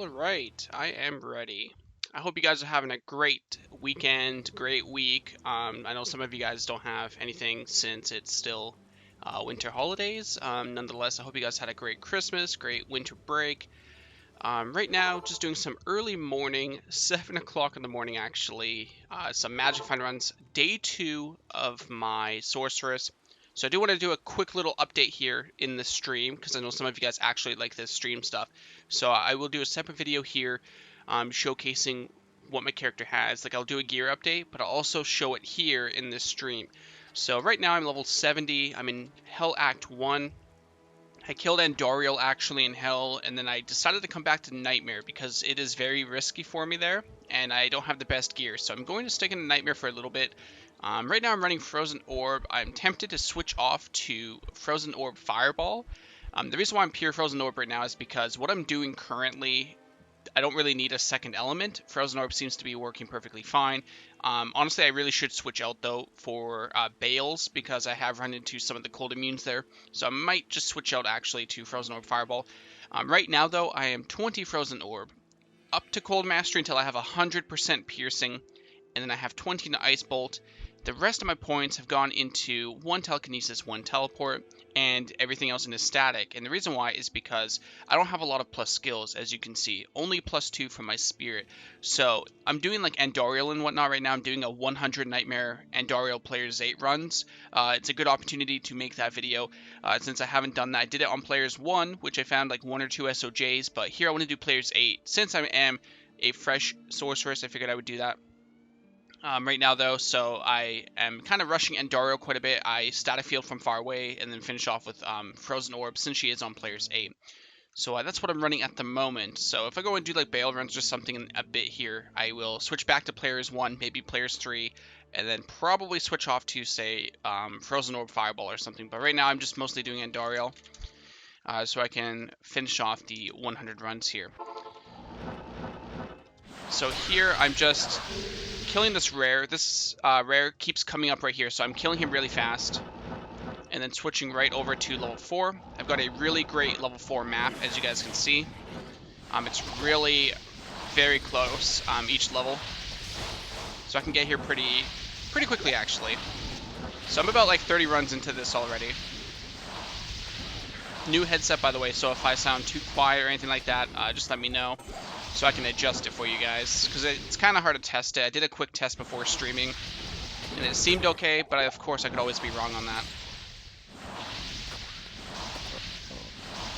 Alright, I am ready. I hope you guys are having a great weekend, great week. I know some of you guys don't have anything since it's still winter holidays. Nonetheless, I hope you guys had a great Christmas, great winter break. Right now, just doing some early morning, 7 o'clock in the morning actually, some Magic Find runs, day 2 of my Sorceress. So I do want to do a quick little update here in the stream, because I know some of you guys actually like this stream stuff. So I will do a separate video here showcasing what my character has. Like I'll do a gear update, but I'll also show it here in this stream. So right now I'm level 70, I'm in Hell Act 1. I killed Andoriel actually in Hell, and then I decided to come back to Nightmare because it is very risky for me there, and I don't have the best gear. So I'm going to stick in Nightmare for a little bit. Right now I'm running Frozen Orb. I'm tempted to switch off to Frozen Orb Fireball. The reason why I'm pure Frozen Orb right now is because what I'm doing currently, I don't really need a second element. Frozen Orb seems to be working perfectly fine. Honestly, I really should switch out, though, for Bales, because I have run into some of the cold immunes there. So I might just switch out, actually, to Frozen Orb Fireball. Right now, though, I am 20 Frozen Orb. Up to Cold Mastery until I have 100% Piercing, and then I have 20 into Ice Bolt. The rest of my points have gone into 1 Telekinesis, 1 Teleport, and everything else into Static. And the reason why is because I don't have a lot of plus skills, as you can see. Only +2 from my Spirit. So I'm doing like Andoriel and whatnot right now. I'm doing a 100 Nightmare Andoriel Players 8 runs. It's a good opportunity to make that video since I haven't done that. I did it on Players 1, which I found like 1 or 2 SOJs, but here I want to do Players 8. Since I am a fresh Sorceress, I figured I would do that. Right now, though, so I am kind of rushing Andoriel quite a bit. I Static Field from far away and then finish off with Frozen Orb since she is on Players 8. So that's what I'm running at the moment. So if I go and do like Bale runs or something in a bit here, I will switch back to Players 1, maybe Players 3, and then probably switch off to, say, Frozen Orb Fireball or something. But right now I'm just mostly doing Andoriel, so I can finish off the 100 runs here. So here I'm just killing this rare. This rare keeps coming up right here, so I'm killing him really fast. And then switching right over to level 4. I've got a really great level 4 map, as you guys can see. It's really very close, each level. So I can get here pretty quickly, actually. So I'm about like 30 runs into this already. New headset, by the way, so if I sound too quiet or anything like that, just let me know, so I can adjust it for you guys, because it's kind of hard to test it. I did a quick test before streaming, and it seemed okay, but of course I could always be wrong on that.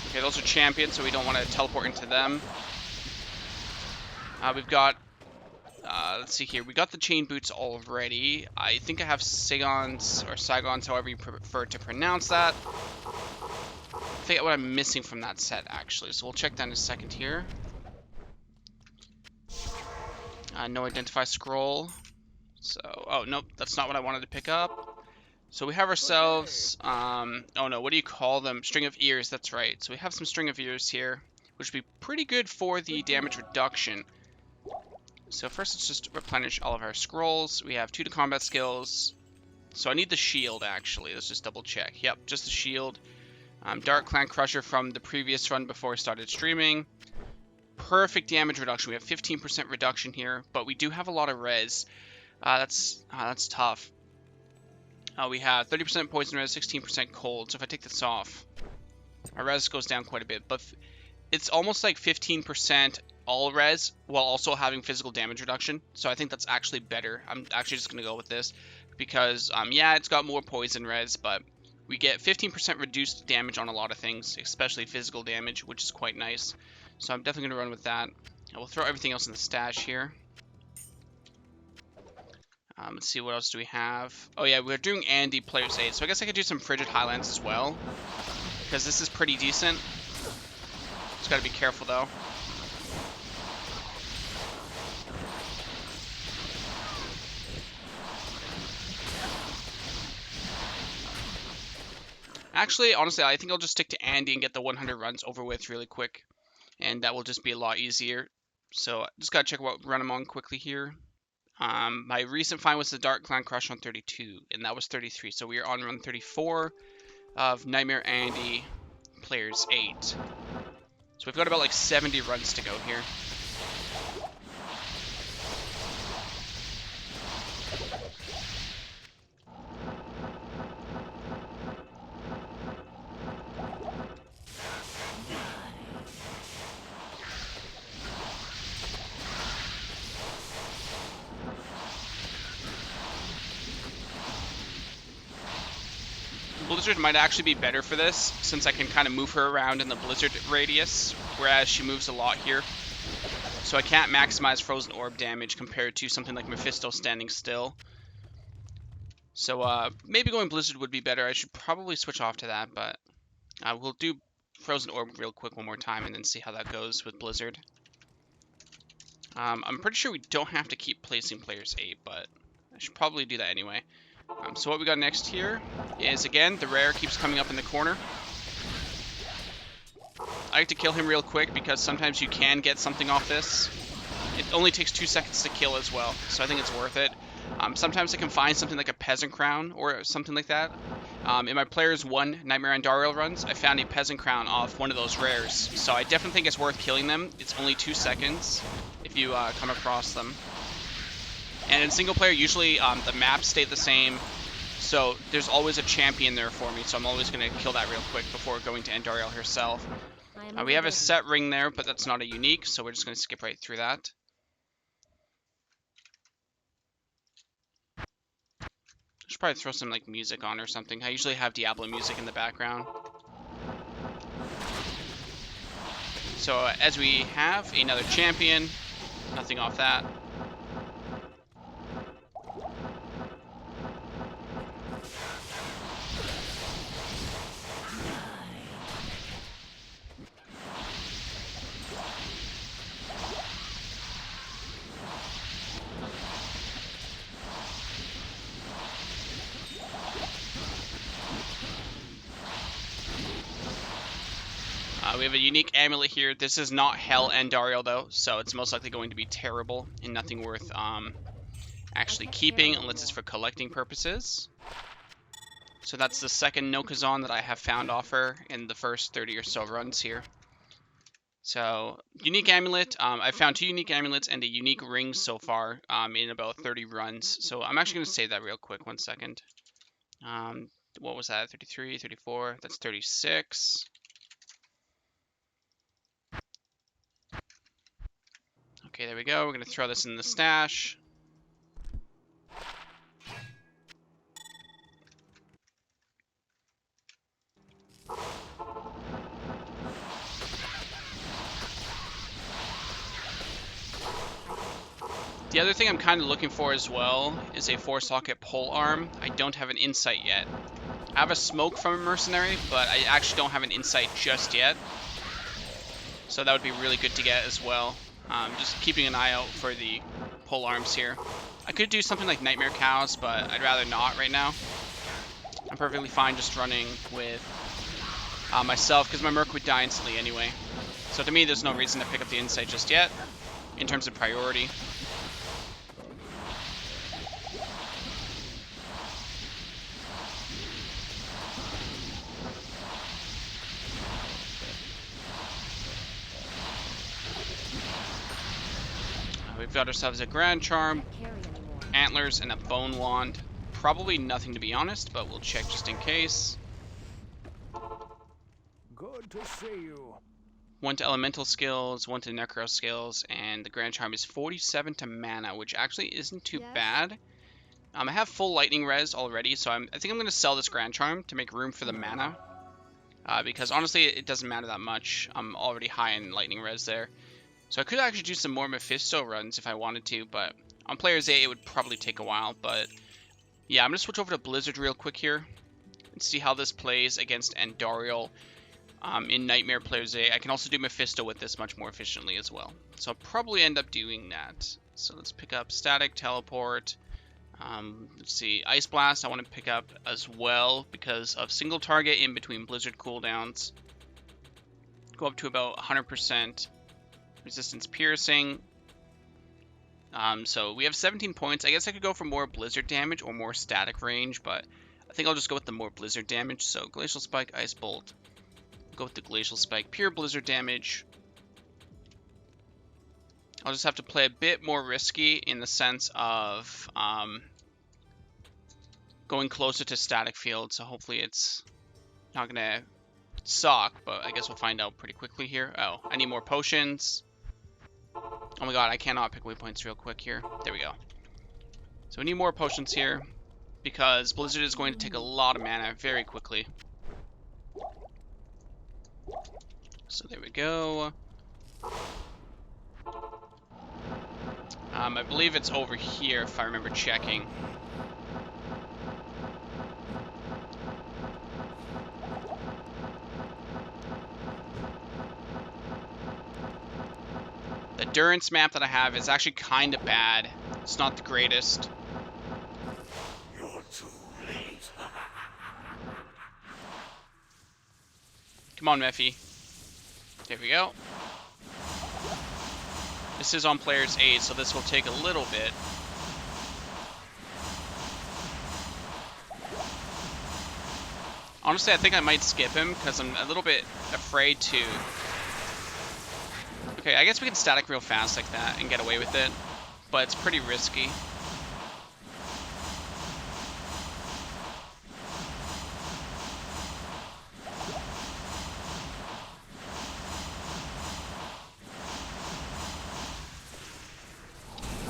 Okay, those are champions, so we don't want to teleport into them. We've got, let's see here, we got the chain boots already. I think I have Sigons, or Saigons, however you prefer to pronounce that. I forget what I'm missing from that set, actually, so we'll check that in a second here. No identify scroll. So, oh, nope, that's not what I wanted to pick up. So we have ourselves, oh no, what do you call them? String of ears, that's right. So we have some string of ears here, which would be pretty good for the damage reduction. So first let's just replenish all of our scrolls. We have 2 to combat skills. So I need the shield, actually. Let's just double check. Yep, just the shield. Dark Clan Crusher from the previous run before I started streaming. Perfect damage reduction. We have 15% reduction here, but we do have a lot of res. That's tough. We have 30% poison res, 16% cold. So if I take this off, our res goes down quite a bit. But it's almost like 15% all res while also having physical damage reduction. So I think that's actually better. I'm actually just going to go with this because, yeah, it's got more poison res, but we get 15% reduced damage on a lot of things, especially physical damage, which is quite nice. So I'm definitely going to run with that. And we'll throw everything else in the stash here. Let's see, what else do we have? Oh yeah, we're doing Andy Players 8, so I guess I could do some Frigid Highlands as well, because this is pretty decent. Just got to be careful, though. Actually, honestly, I think I'll just stick to Andy and get the 100 runs over with really quick. And that will just be a lot easier. So, just gotta check what run I'm on quickly here. My recent find was the Dark Clan Crush on 32, and that was 33. So we are on run 34 of Nightmare Andy Players 8. So we've got about like 70 runs to go here. Blizzard might actually be better for this, since I can kind of move her around in the Blizzard radius, whereas she moves a lot here. So I can't maximize Frozen Orb damage compared to something like Mephisto standing still. So maybe going Blizzard would be better. I should probably switch off to that, but we'll do Frozen Orb real quick one more time and then see how that goes with Blizzard. I'm pretty sure we don't have to keep placing players 8, but I should probably do that anyway. So what we got next here is, again, the rare keeps coming up in the corner. I like to kill him real quick because sometimes you can get something off this. It only takes 2 seconds to kill as well, so I think it's worth it. Sometimes I can find something like a Peasant Crown or something like that. In my Players 1 Nightmare Andariel runs, I found a Peasant Crown off one of those rares, so I definitely think it's worth killing them. It's only 2 seconds if you come across them. And in single player, usually the maps stay the same, so there's always a champion there for me, so I'm always going to kill that real quick before going to Andariel herself. We have a set ring there, but that's not a unique, so we're just going to skip right through that. I should probably throw some like music on or something. I usually have Diablo music in the background. So as we have another champion, nothing off that. We have a unique amulet here. This is not Hell Andariel though, so it's most likely going to be terrible and nothing worth actually keeping unless it's for collecting purposes. So that's the second Nokazon that I have found off her in the first 30 or so runs here. So, unique amulet. I've found 2 unique amulets and a unique ring so far in about 30 runs. So I'm actually going to save that real quick. 1 second. What was that? 33, 34. That's 36. Okay, there we go. We're going to throw this in the stash. The other thing I'm kind of looking for as well is a 4-socket pole arm. I don't have an insight yet. I have a smoke from a mercenary, but I actually don't have an insight just yet. So that would be really good to get as well. Just keeping an eye out for the pole arms here. I could do something like Nightmare Cows, but I'd rather not right now. I'm perfectly fine just running with myself, because my Merc would die instantly anyway. So to me, there's no reason to pick up the insight just yet, in terms of priority. We've got ourselves a Grand Charm, Antlers, and a Bone Wand. Probably nothing to be honest, but we'll check just in case. Good to see you. 1 to Elemental skills, 1 to Necro skills, and the Grand Charm is 47 to mana, which actually isn't too bad. I have full Lightning Res already, so I think I'm going to sell this Grand Charm to make room for the mana. Because honestly, it doesn't matter that much. I'm already high in Lightning Res there. So I could actually do some more Mephisto runs if I wanted to, but on Players 8 it would probably take a while. But yeah, I'm going to switch over to Blizzard real quick here and see how this plays against Andariel in Nightmare Players 8. I can also do Mephisto with this much more efficiently as well. So I'll probably end up doing that. So let's pick up Static, Teleport. Let's see, Ice Blast I want to pick up as well because of single target in between Blizzard cooldowns. Go up to about 100%. Resistance Piercing. So we have 17 points. I guess I could go for more Blizzard damage or more static range, but I think I'll just go with the more Blizzard damage. So Glacial Spike, Ice Bolt. Go with the Glacial Spike. Pure Blizzard damage. I'll just have to play a bit more risky in the sense of going closer to static field, so hopefully it's not going to suck, but I guess we'll find out pretty quickly here. Oh, I need more potions. Oh my god, I cannot pick waypoints real quick here. There we go. So we need more potions here, because Blizzard is going to take a lot of mana very quickly. So there we go. I believe it's over here if I remember checking. The Durance map that I have is actually kind of bad. It's not the greatest. You're too late. Come on, Mephi. There we go. This is on player's 8, so this will take a little bit. Honestly, I think I might skip him because I'm a little bit afraid to... Okay, I guess we can static real fast like that and get away with it, but it's pretty risky.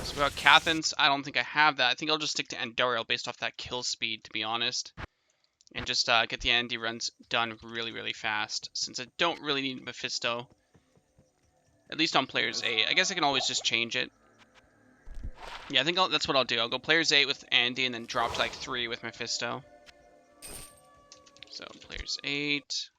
So we got Cathans. I don't think I have that. I think I'll just stick to Andorial based off that kill speed, to be honest. And just get the Andy runs done really, really fast, since I don't really need Mephisto. At least on player's 8. I guess I can always just change it. Yeah, I think that's what I'll do. I'll go player's 8 with Andy and then drop to like 3 with Mephisto. So player's 8.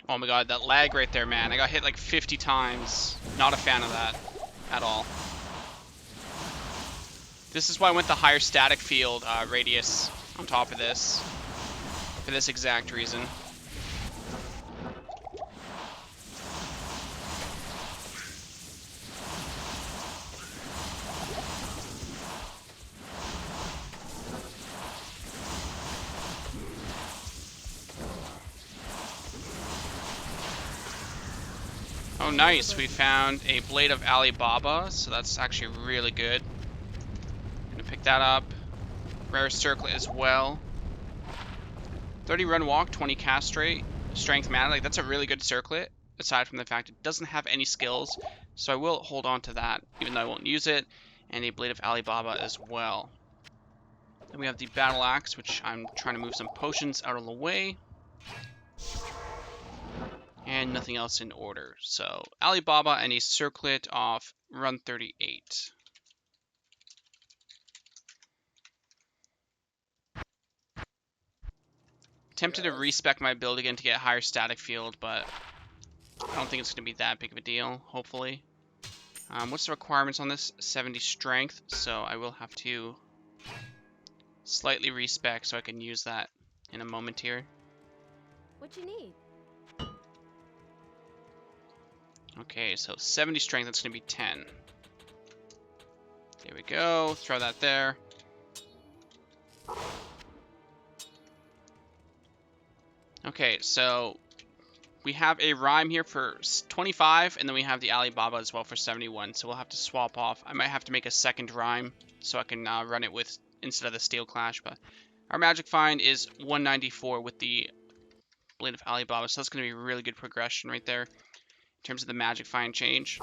Oh my god, that lag right there, man. I got hit like 50 times. Not a fan of that at all. This is why I went the higher static field radius on top of this. For this exact reason. Oh nice, we found a Blade of Alibaba, so that's actually really good. Gonna pick that up. Rare Circlet as well. 30 run walk, 20 cast rate, strength mana, like that's a really good circlet, aside from the fact it doesn't have any skills, so I will hold on to that, even though I won't use it, and a Blade of Alibaba as well. Then we have the Battle Axe, which I'm trying to move some potions out of the way. And nothing else in order. So Alibaba and a circlet off run 38. Tempted to respec my build again to get higher static field, but I don't think it's going to be that big of a deal, hopefully. What's the requirements on this? 70 strength, so I will have to slightly respec so I can use that in a moment here. What you need? Okay, so 70 strength, that's going to be 10. There we go, throw that there. Okay, so we have a Rhyme here for 25, and then we have the Alibaba as well for 71, so we'll have to swap off. I might have to make a second Rhyme so I can run it with instead of the Steel Clash, but our Magic Find is 194 with the Blade of Alibaba, so that's going to be a really good progression right there in terms of the Magic Find change.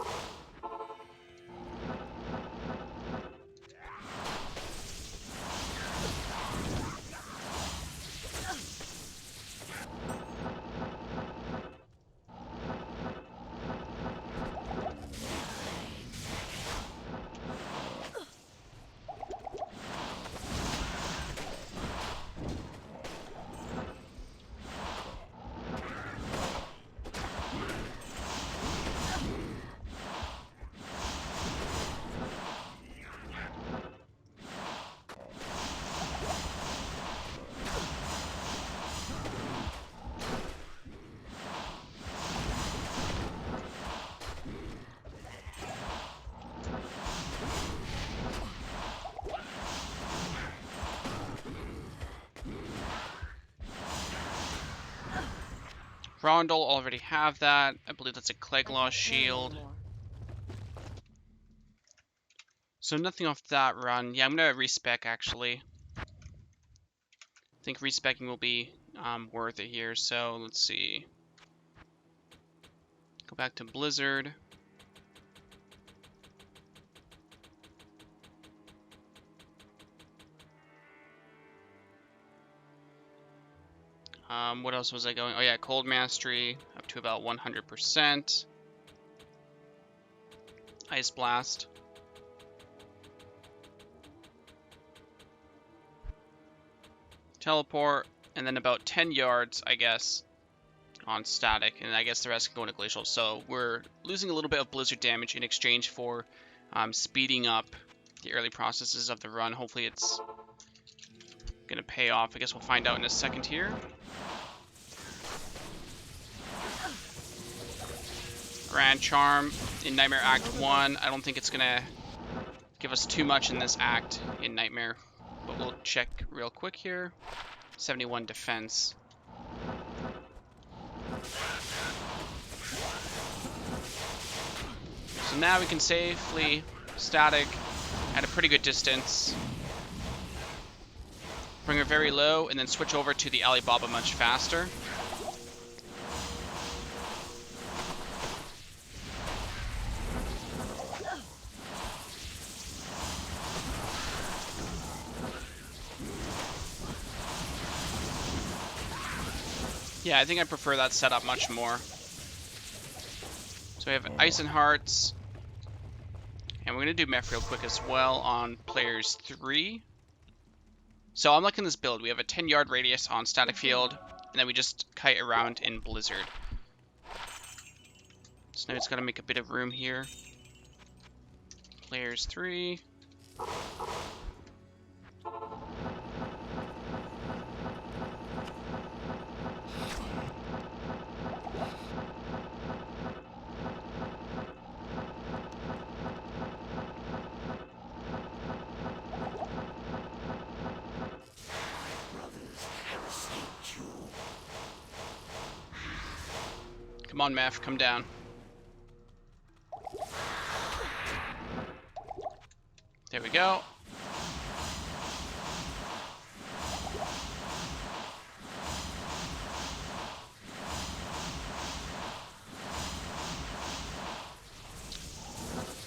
Rondel already have that. I believe that's a Cleglaw shield. So nothing off that run. Yeah, I'm gonna respec actually. I think respecking will be worth it here. So let's see. Go back to Blizzard. What else was I going? Oh yeah, Cold Mastery up to about 100%. Ice Blast. Teleport, and then about 10 yards, I guess, on static, and I guess the rest can go into glacial. So we're losing a little bit of blizzard damage in exchange for speeding up the early processes of the run. Hopefully it's gonna pay off. I guess we'll find out in a second here. Grand Charm in Nightmare Act 1. I don't think it's gonna give us too much in this act in Nightmare, but we'll check real quick here. 71 defense. So now we can safely static at a pretty good distance. Bring her very low and then switch over to the Alibaba much faster. Yeah, I think I prefer that setup much more. So we have Ice and Hearts. And we're going to do Meph real quick as well on players 3. So I'm liking this build. We have a 10-yard radius on static field, and then we just kite around in Blizzard. So now it's got to make a bit of room here. Players 3. Come on, Meph, come down. There we go.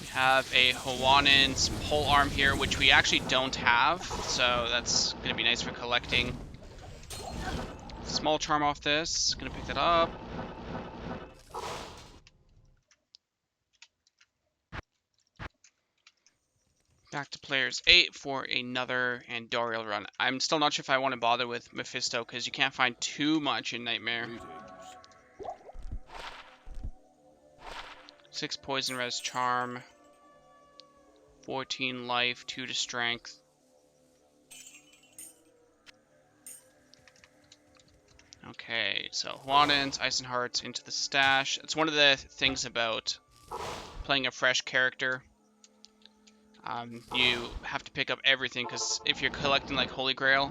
We have a Hawaiian's pole arm here, which we actually don't have, so that's going to be nice for collecting. Small charm off this. Going to pick that up. Back to players 8 for another Andorial run. I'm still not sure if I want to bother with Mephisto because you can't find too much in Nightmare. 6 poison res charm, 14 life, 2 to strength. Okay, so Hawaiians, Ice and Hearts into the stash. It's one of the things about playing a fresh character. You have to pick up everything because if you're collecting like Holy Grail,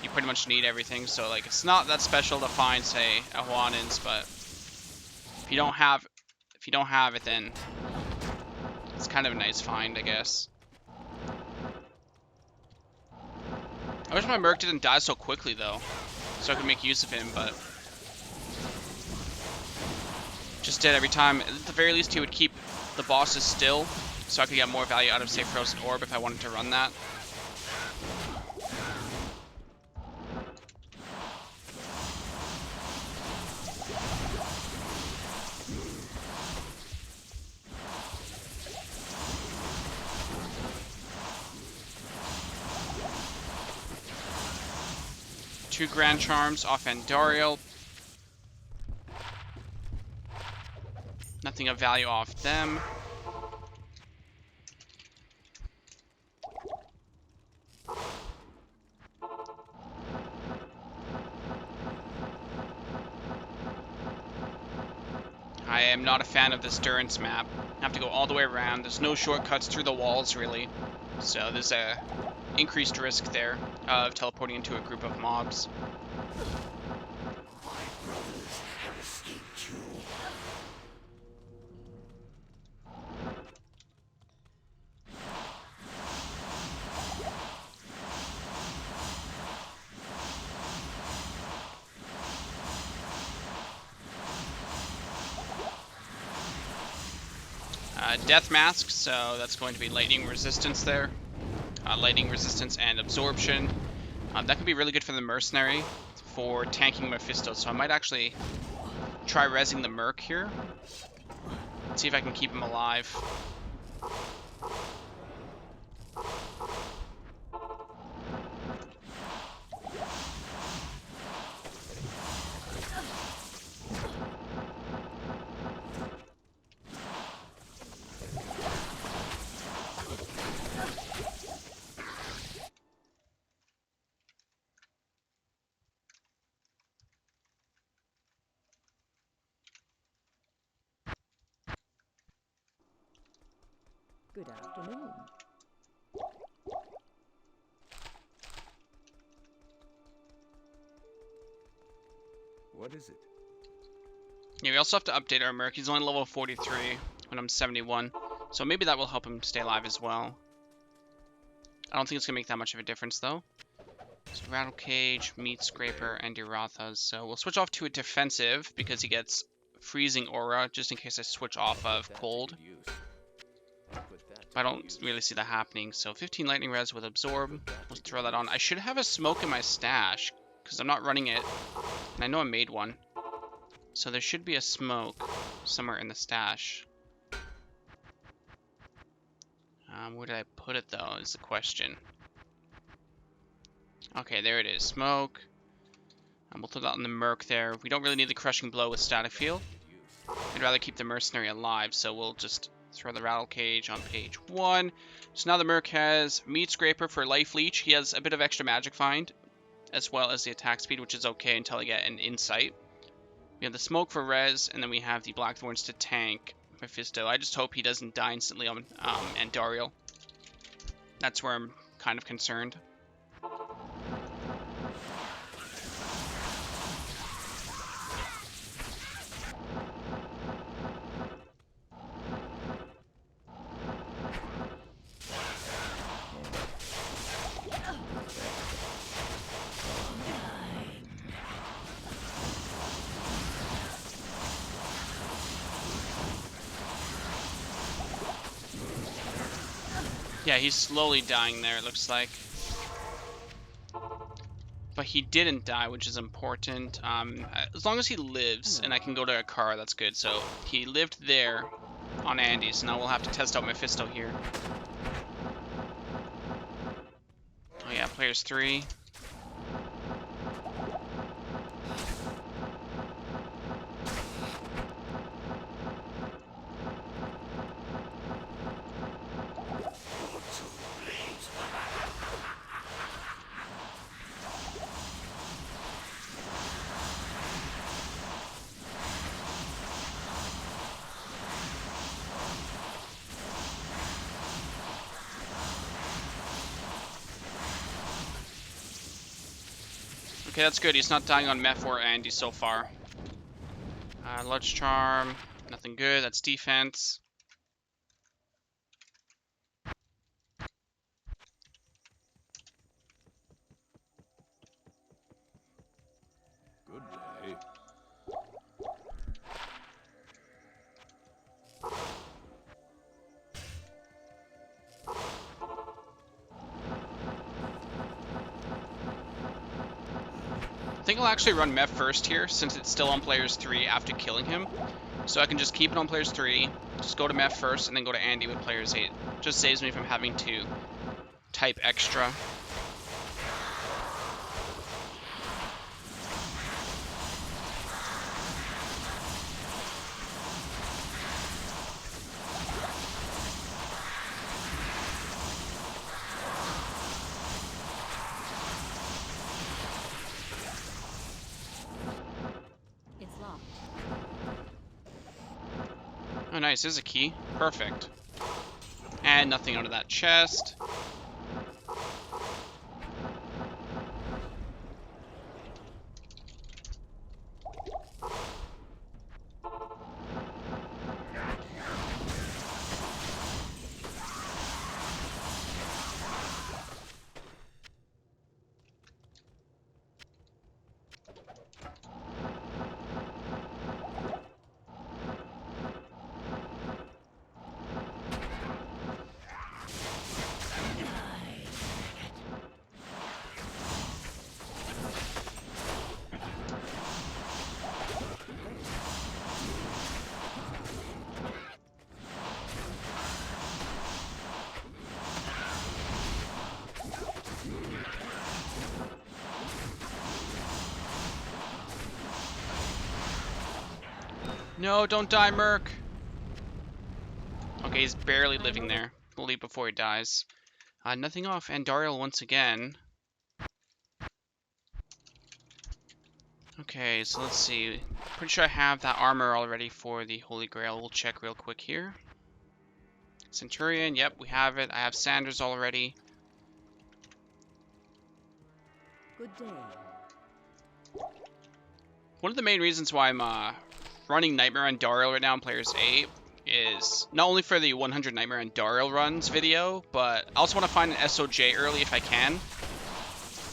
you pretty much need everything. So like it's not that special to find, say, a Hawaiians, but if you don't have it, then it's kind of a nice find, I guess. I wish my Merc didn't die so quickly though, so I could make use of him, but just did every time. At the very least, he would keep the bosses still, so I could get more value out of, say, Frozen Orb if I wanted to run that. Two Grand Charms off Andorial. Nothing of value off them. I am not a fan of this Durance map. I have to go all the way around. There's no shortcuts through the walls, really. So there's a increased risk there of teleporting into a group of mobs. My brothers have Death Mask, so that's going to be lightning resistance there. Lightning resistance and absorption. That could be really good for the Mercenary for tanking Mephisto, so I might actually try rezzing the Merc here. See if I can keep him alive. Good afternoon. What is it? Yeah, we also have to update our Merc. He's only level 43 when I'm 71, so maybe that will help him stay alive as well. I don't think it's going to make that much of a difference, though. So Rattle Cage, Meat Scraper, and Dirathas. So we'll switch off to a defensive because he gets Freezing Aura, just in case I switch off of Cold. I don't really see that happening. So 15 Lightning Res with Absorb. Let's throw that on. I should have a Smoke in my stash because I'm not running it. And I know I made one. So there should be a Smoke somewhere in the stash. Where did I put it, though, is the question. Okay, there it is. Smoke. We'll throw that on the Merc there. We don't really need the Crushing Blow with Static Field. I'd rather keep the Mercenary alive, so we'll just throw the Rattle Cage on page 1. So now the Merc has Meat Scraper for Life Leech. He has a bit of extra Magic Find, as well as the attack speed, which is okay until I get an Insight. We have the Smoke for Res, and then we have the Blackthorns to tank Mephisto. I just hope he doesn't die instantly on Andariel. That's where I'm kind of concerned. Yeah, he's slowly dying there, it looks like. But he didn't die, which is important. As long as he lives and I can go to a car, that's good. So he lived there on Andy, so now we'll have to test out Mephisto here. Oh yeah, players 3. Okay, that's good. He's not dying on Meph or Andy so far. Large Charm, nothing good. That's defense. Good day. I think I'll actually run Meph first here, since it's still on players 3 after killing him. So I can just keep it on players 3, just go to Meph first, and then go to Andy with players 8. Just saves me from having to type extra. It's locked. Oh nice, there's a key. Perfect. And nothing out of that chest. No, don't die, Merc. Okay, he's barely I'm living over. there. We'll leave before he dies. Nothing off Andariel once again. Okay, so let's see. Pretty sure I have that armor already for the Holy Grail. We'll check real quick here. Centurion, yep, we have it. I have Sanders already. Good day. One of the main reasons why I'm running Nightmare on Dariel right now in Players 8 is not only for the 100 Nightmare on Dariel runs video, but I also want to find an SOJ early if I can.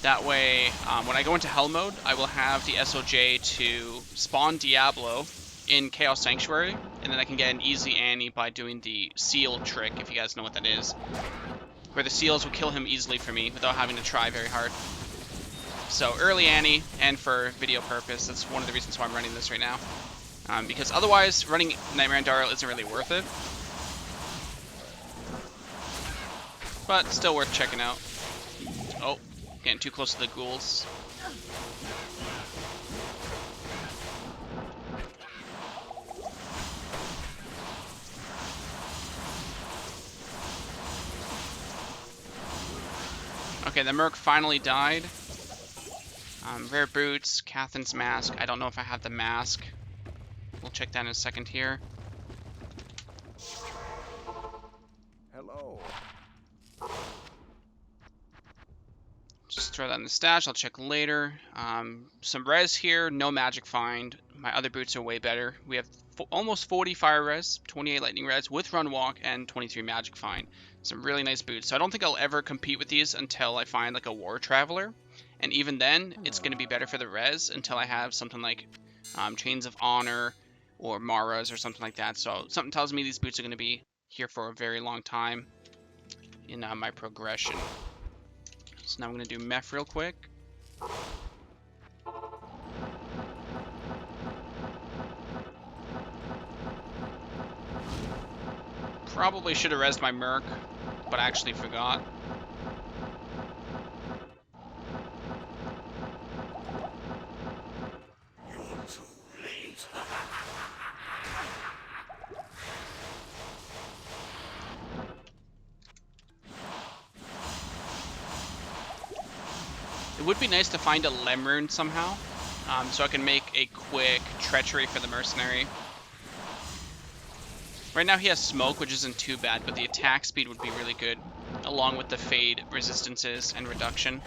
That way, when I go into Hell mode, I will have the SOJ to spawn Diablo in Chaos Sanctuary, and then I can get an easy Annie by doing the seal trick, if you guys know what that is, where the seals will kill him easily for me without having to try very hard. So early Annie, and for video purpose, that's one of the reasons why I'm running this right now. Because otherwise, running Nightmare on Dariel isn't really worth it. But still worth checking out. Oh, getting too close to the ghouls. Okay, the Merc finally died. Rare boots, Catherine's mask. I don't know if I have the mask. We'll check that in a second here. Hello. Just throw that in the stash. I'll check later. Some res here. No magic find. My other boots are way better. We have almost 40 fire res, 28 lightning res with run walk, and 23 magic find. Some really nice boots. So I don't think I'll ever compete with these until I find like a war traveler. And even then, it's going to be better for the res until I have something like Chains of Honor or Maras or something like that. So something tells me these boots are going to be here for a very long time in my progression. So now I'm going to do Meph real quick. Probably should have rezzed my Merc, but I actually forgot. It would be nice to find a Lem rune somehow, so I can make a quick treachery for the Mercenary. Right now he has smoke, which isn't too bad, but the attack speed would be really good, along with the fade resistances and reduction.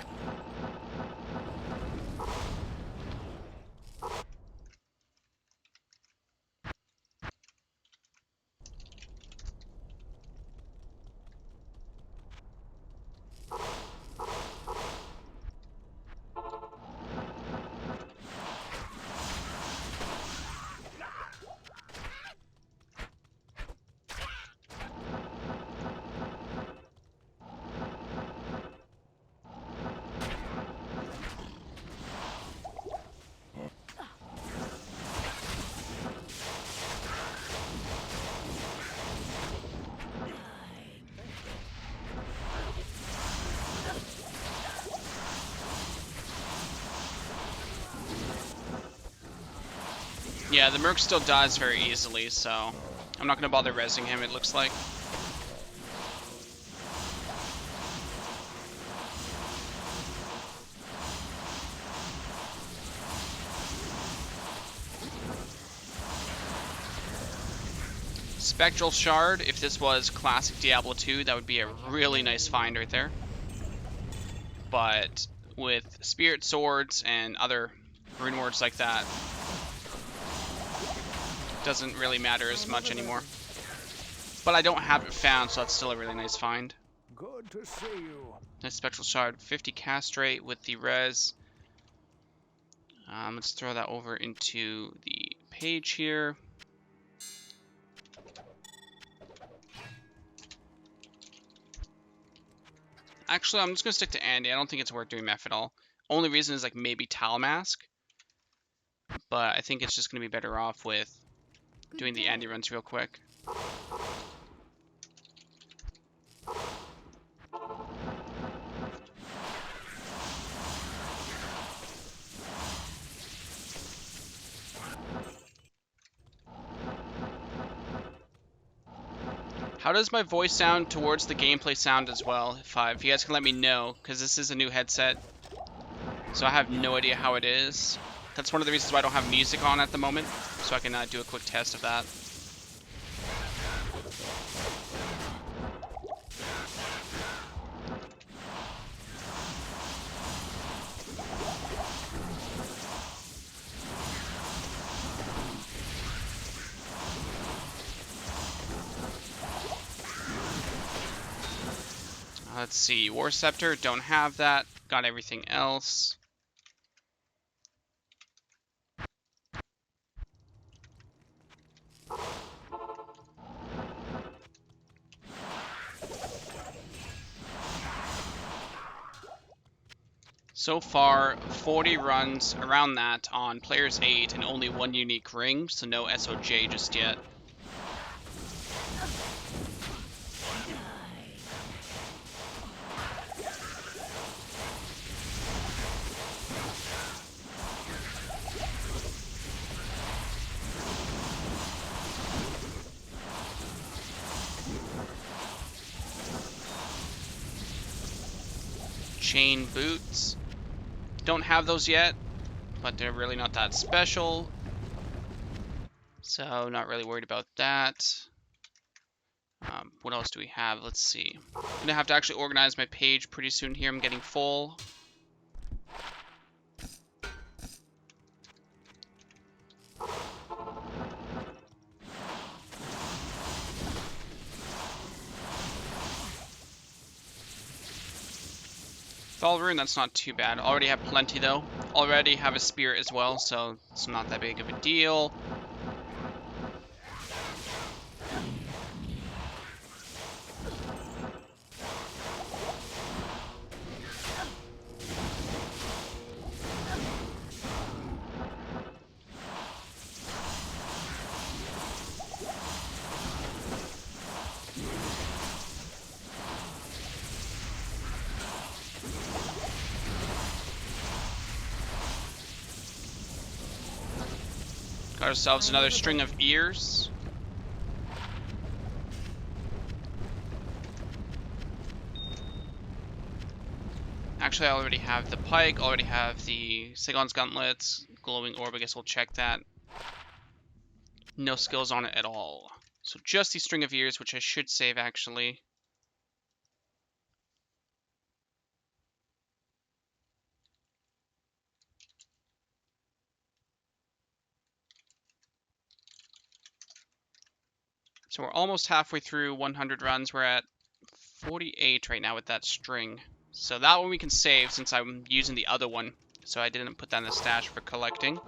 Yeah, the Merc still dies very easily, so I'm not going to bother rezzing him, it looks like. Spectral Shard, if this was classic Diablo 2, that would be a really nice find right there. But with Spirit Swords and other rune words like that, doesn't really matter as much anymore. But I don't have it found, so that's still a really nice find. Good to see you. Nice Spectral Shard, 50 castrate with the res. Let's throw that over into the page here. Actually, I'm just going to stick to Andy. I don't think it's worth doing Meph at all. Only reason is like maybe Talmask. But I think it's just going to be better off with doing the Andy runs real quick. How does my voice sound towards the gameplay sound as well? If you guys can let me know, because this is a new headset, so I have no idea how it is. That's one of the reasons why I don't have music on at the moment, so I can do a quick test of that. Let's see, War Scepter, don't have that. Got everything else. So far, 40 runs around that on Players 8 and only one unique ring, so no SOJ just yet. Chain boots. Don't have those yet, but they're really not that special. So not really worried about that. What else do we have? Let's see. I'm gonna have to actually organize my page pretty soon here. I'm getting full. Rune, that's not too bad. Already have plenty though. Already have a spirit as well, so it's not that big of a deal. Got ourselves another string of ears. Actually, I already have the pike, already have the Sigon's gauntlets, glowing orb. I guess we'll check that. No skills on it at all. So just the string of ears, which I should save actually. So we're almost halfway through 100 runs. We're at 48 right now with that string. So that one we can save since I'm using the other one. So I didn't put that in the stash for collecting.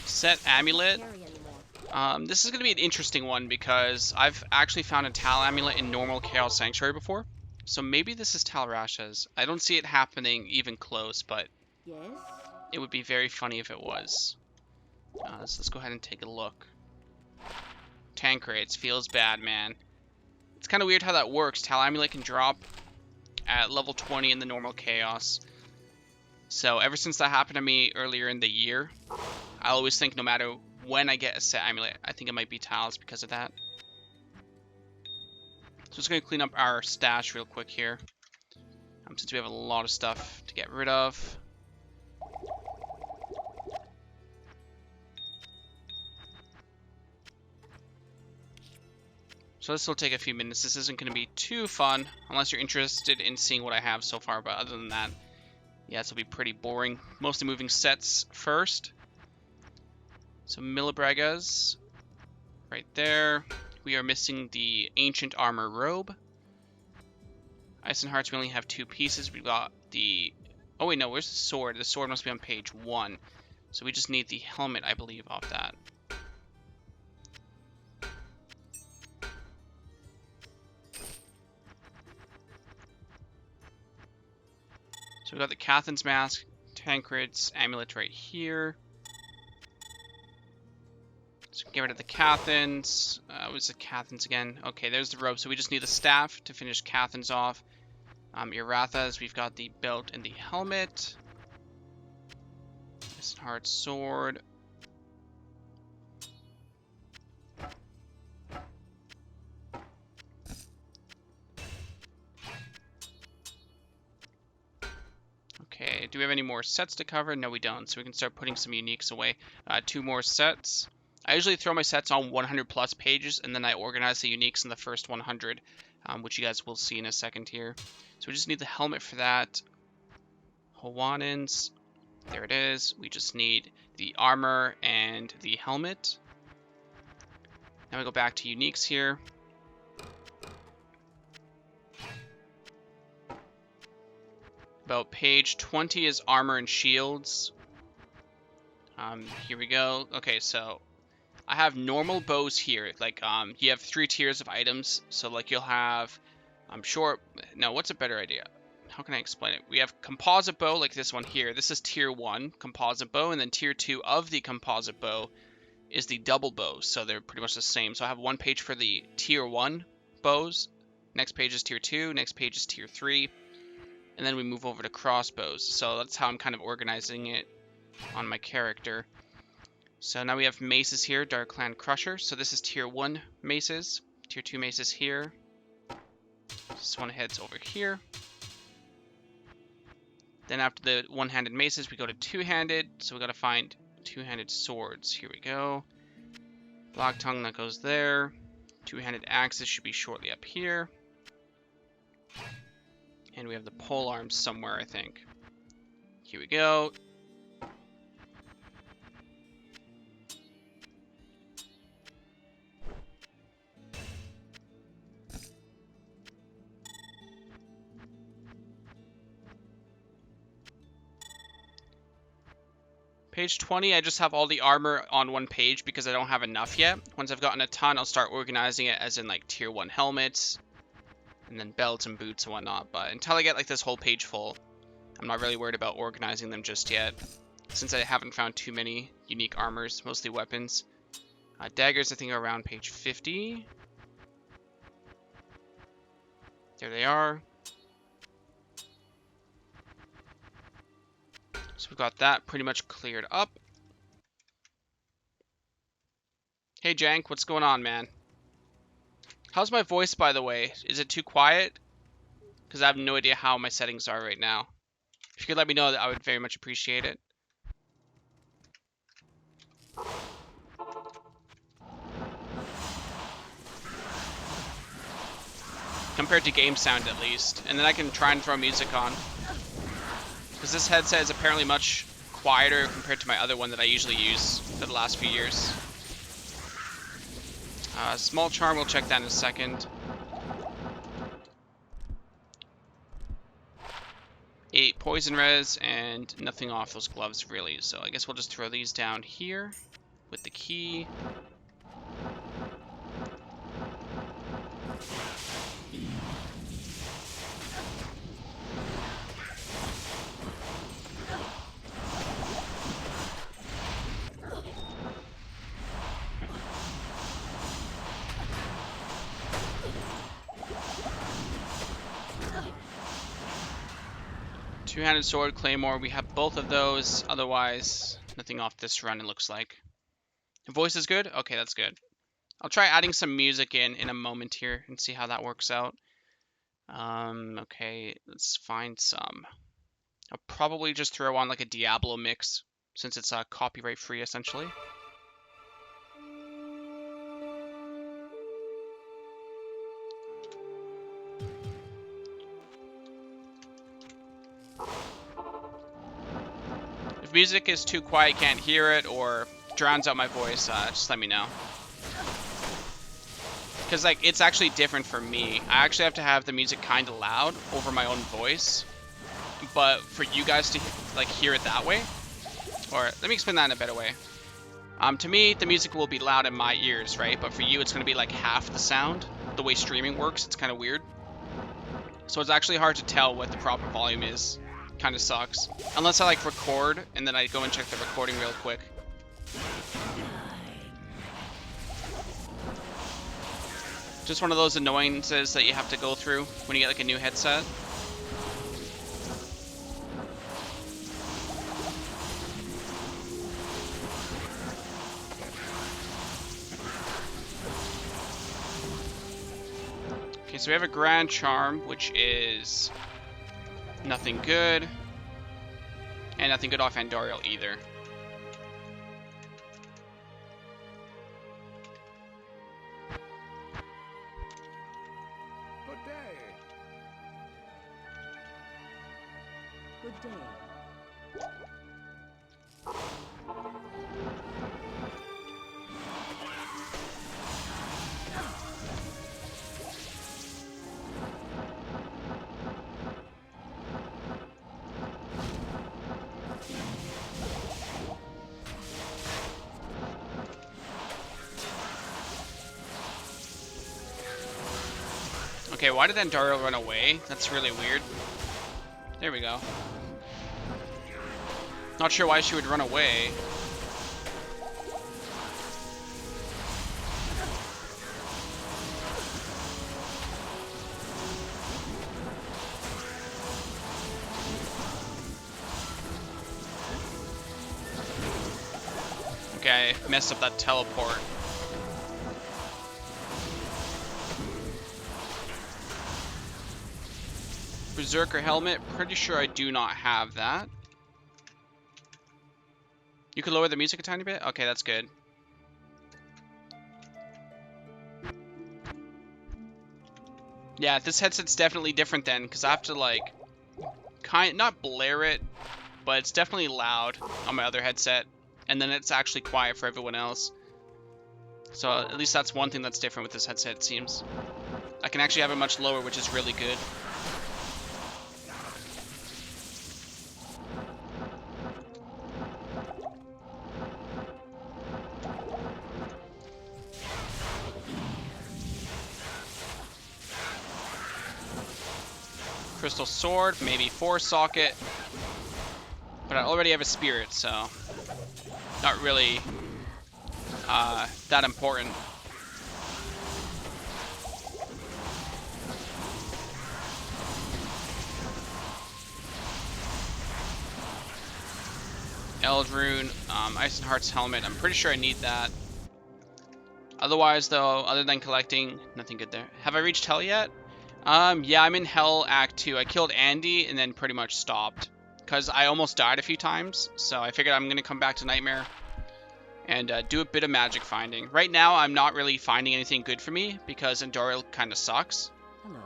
Set amulet. This is going to be an interesting one because I've actually found a Tal amulet in normal Chaos Sanctuary before. So maybe this is Tal Rasha's. I don't see it happening even close, but Yes? it would be very funny if it was. So let's go ahead and take a look. Tank rates. Feels bad, man. It's kind of weird how that works. Tal amulet can drop at level 20 in the normal Chaos. So ever since that happened to me earlier in the year, I always think no matter when I get a set amulet, I think it might be Tal's because of that. So just going to clean up our stash real quick here, since we have a lot of stuff to get rid of. So this will take a few minutes. This isn't going to be too fun unless you're interested in seeing what I have so far, but other than that, yeah, this will be pretty boring. Mostly moving sets first. So Millibragas, right there. We are missing the Ancient Armor Robe. Ice and Hearts, we only have 2 pieces. We've got the... Oh wait, no, where's the sword? The sword must be on page 1. So we just need the helmet, I believe, off that. So we got the Cathan's Mask, Tancred's Amulet right here. So get rid of the Cathans. What's the Cathans again? Okay, there's the robe. So we just need the staff to finish Cathans off. Iratha's, we've got the belt and the helmet. This hard sword. Okay, do we have any more sets to cover? No, we don't. So we can start putting some uniques away. 2 more sets. I usually throw my sets on 100 plus pages, and then I organize the uniques in the first 100, which you guys will see in a second here. So we just need the helmet for that. Hawaiians. There it is. We just need the armor and the helmet. Now we go back to uniques here. About page 20 is armor and shields. Here we go. Okay, so I have normal bows here. Like, you have 3 tiers of items. So, like, you'll have, I'm sure, no, what's a better idea? How can I explain it? We have composite bow, like this one here. This is tier 1 composite bow, and then tier 2 of the composite bow is the double bow. So they're pretty much the same. So I have 1 page for the tier 1 bows. Next page is tier 2. Next page is tier 3. And then we move over to crossbows. So that's how I'm kind of organizing it on my character. So now we have maces here, Dark Clan Crusher. So this is tier 1 maces. Tier 2 maces here. This one heads over here. Then after the one-handed maces, we go to two-handed. So we got to find two-handed swords. Here we go. Black Tongue, that goes there. Two-handed axes should be shortly up here. And we have the pole arms somewhere, I think. Here we go. Page 20, I just have all the armor on 1 page because I don't have enough yet. Once I've gotten a ton, I'll start organizing it as in like tier 1 helmets. And then belts and boots and whatnot. But until I get like this whole page full, I'm not really worried about organizing them just yet. Since I haven't found too many unique armors, mostly weapons. Daggers, I think, are around page 50. There they are. So we've got that pretty much cleared up. Hey Jank, what's going on, man? How's my voice, by the way? Is it too quiet? Because I have no idea how my settings are right now. If you could let me know, that I would very much appreciate it. Compared to game sound, at least. And then I can try and throw music on. Because this headset is apparently much quieter compared to my other one that I usually use for the last few years. Small charm, we'll check that in a second. 8 poison res and nothing off those gloves really. So I guess we'll just throw these down here with the key. Two-handed sword, claymore, we have both of those. Otherwise, nothing off this run, it looks like. The voice is good? Okay, that's good. I'll try adding some music in a moment here and see how that works out. Okay, let's find some. I'll probably just throw on like a Diablo mix since it's copyright free essentially. If music is too quiet, can't hear it, or drowns out my voice, just let me know. Because, like, it's actually different for me. I actually have to have the music kind of loud over my own voice. But for you guys to, like, hear it that way, or let me explain that in a better way. To me, the music will be loud in my ears, right? But for you, it's going to be like half the sound. The way streaming works, it's kind of weird. So it's actually hard to tell what the proper volume is. Kind of sucks. Unless I, like, record, and then I go and check the recording real quick. Just one of those annoyances that you have to go through when you get, like, a new headset. Okay, so we have a Grand Charm, which is nothing good. And nothing good off Andoriel either. Good day. Good day. Okay, why did Andoriel run away? That's really weird. There we go. Not sure why she would run away. Okay, I messed up that teleport. Berserker helmet, pretty sure I do not have that. You can lower the music a tiny bit? Okay, that's good. Yeah, this headset's definitely different then, because I have to, like, not blare it, but it's definitely loud on my other headset, and then it's actually quiet for everyone else. So at least that's one thing that's different with this headset, it seems. I can actually have it much lower, which is really good. Crystal Sword, maybe 4-socket. But I already have a Spirit, so not really that important. Eldrune, Eisenheart's helmet, I'm pretty sure I need that. Otherwise, though, other than collecting, nothing good there. Have I reached Hell yet? Yeah, I'm in Hell Act 2. I killed Andy and then pretty much stopped. Because I almost died a few times, so I figured I'm going to come back to Nightmare and do a bit of magic finding. Right now, I'm not really finding anything good for me because Andoriel kind of sucks. Hello.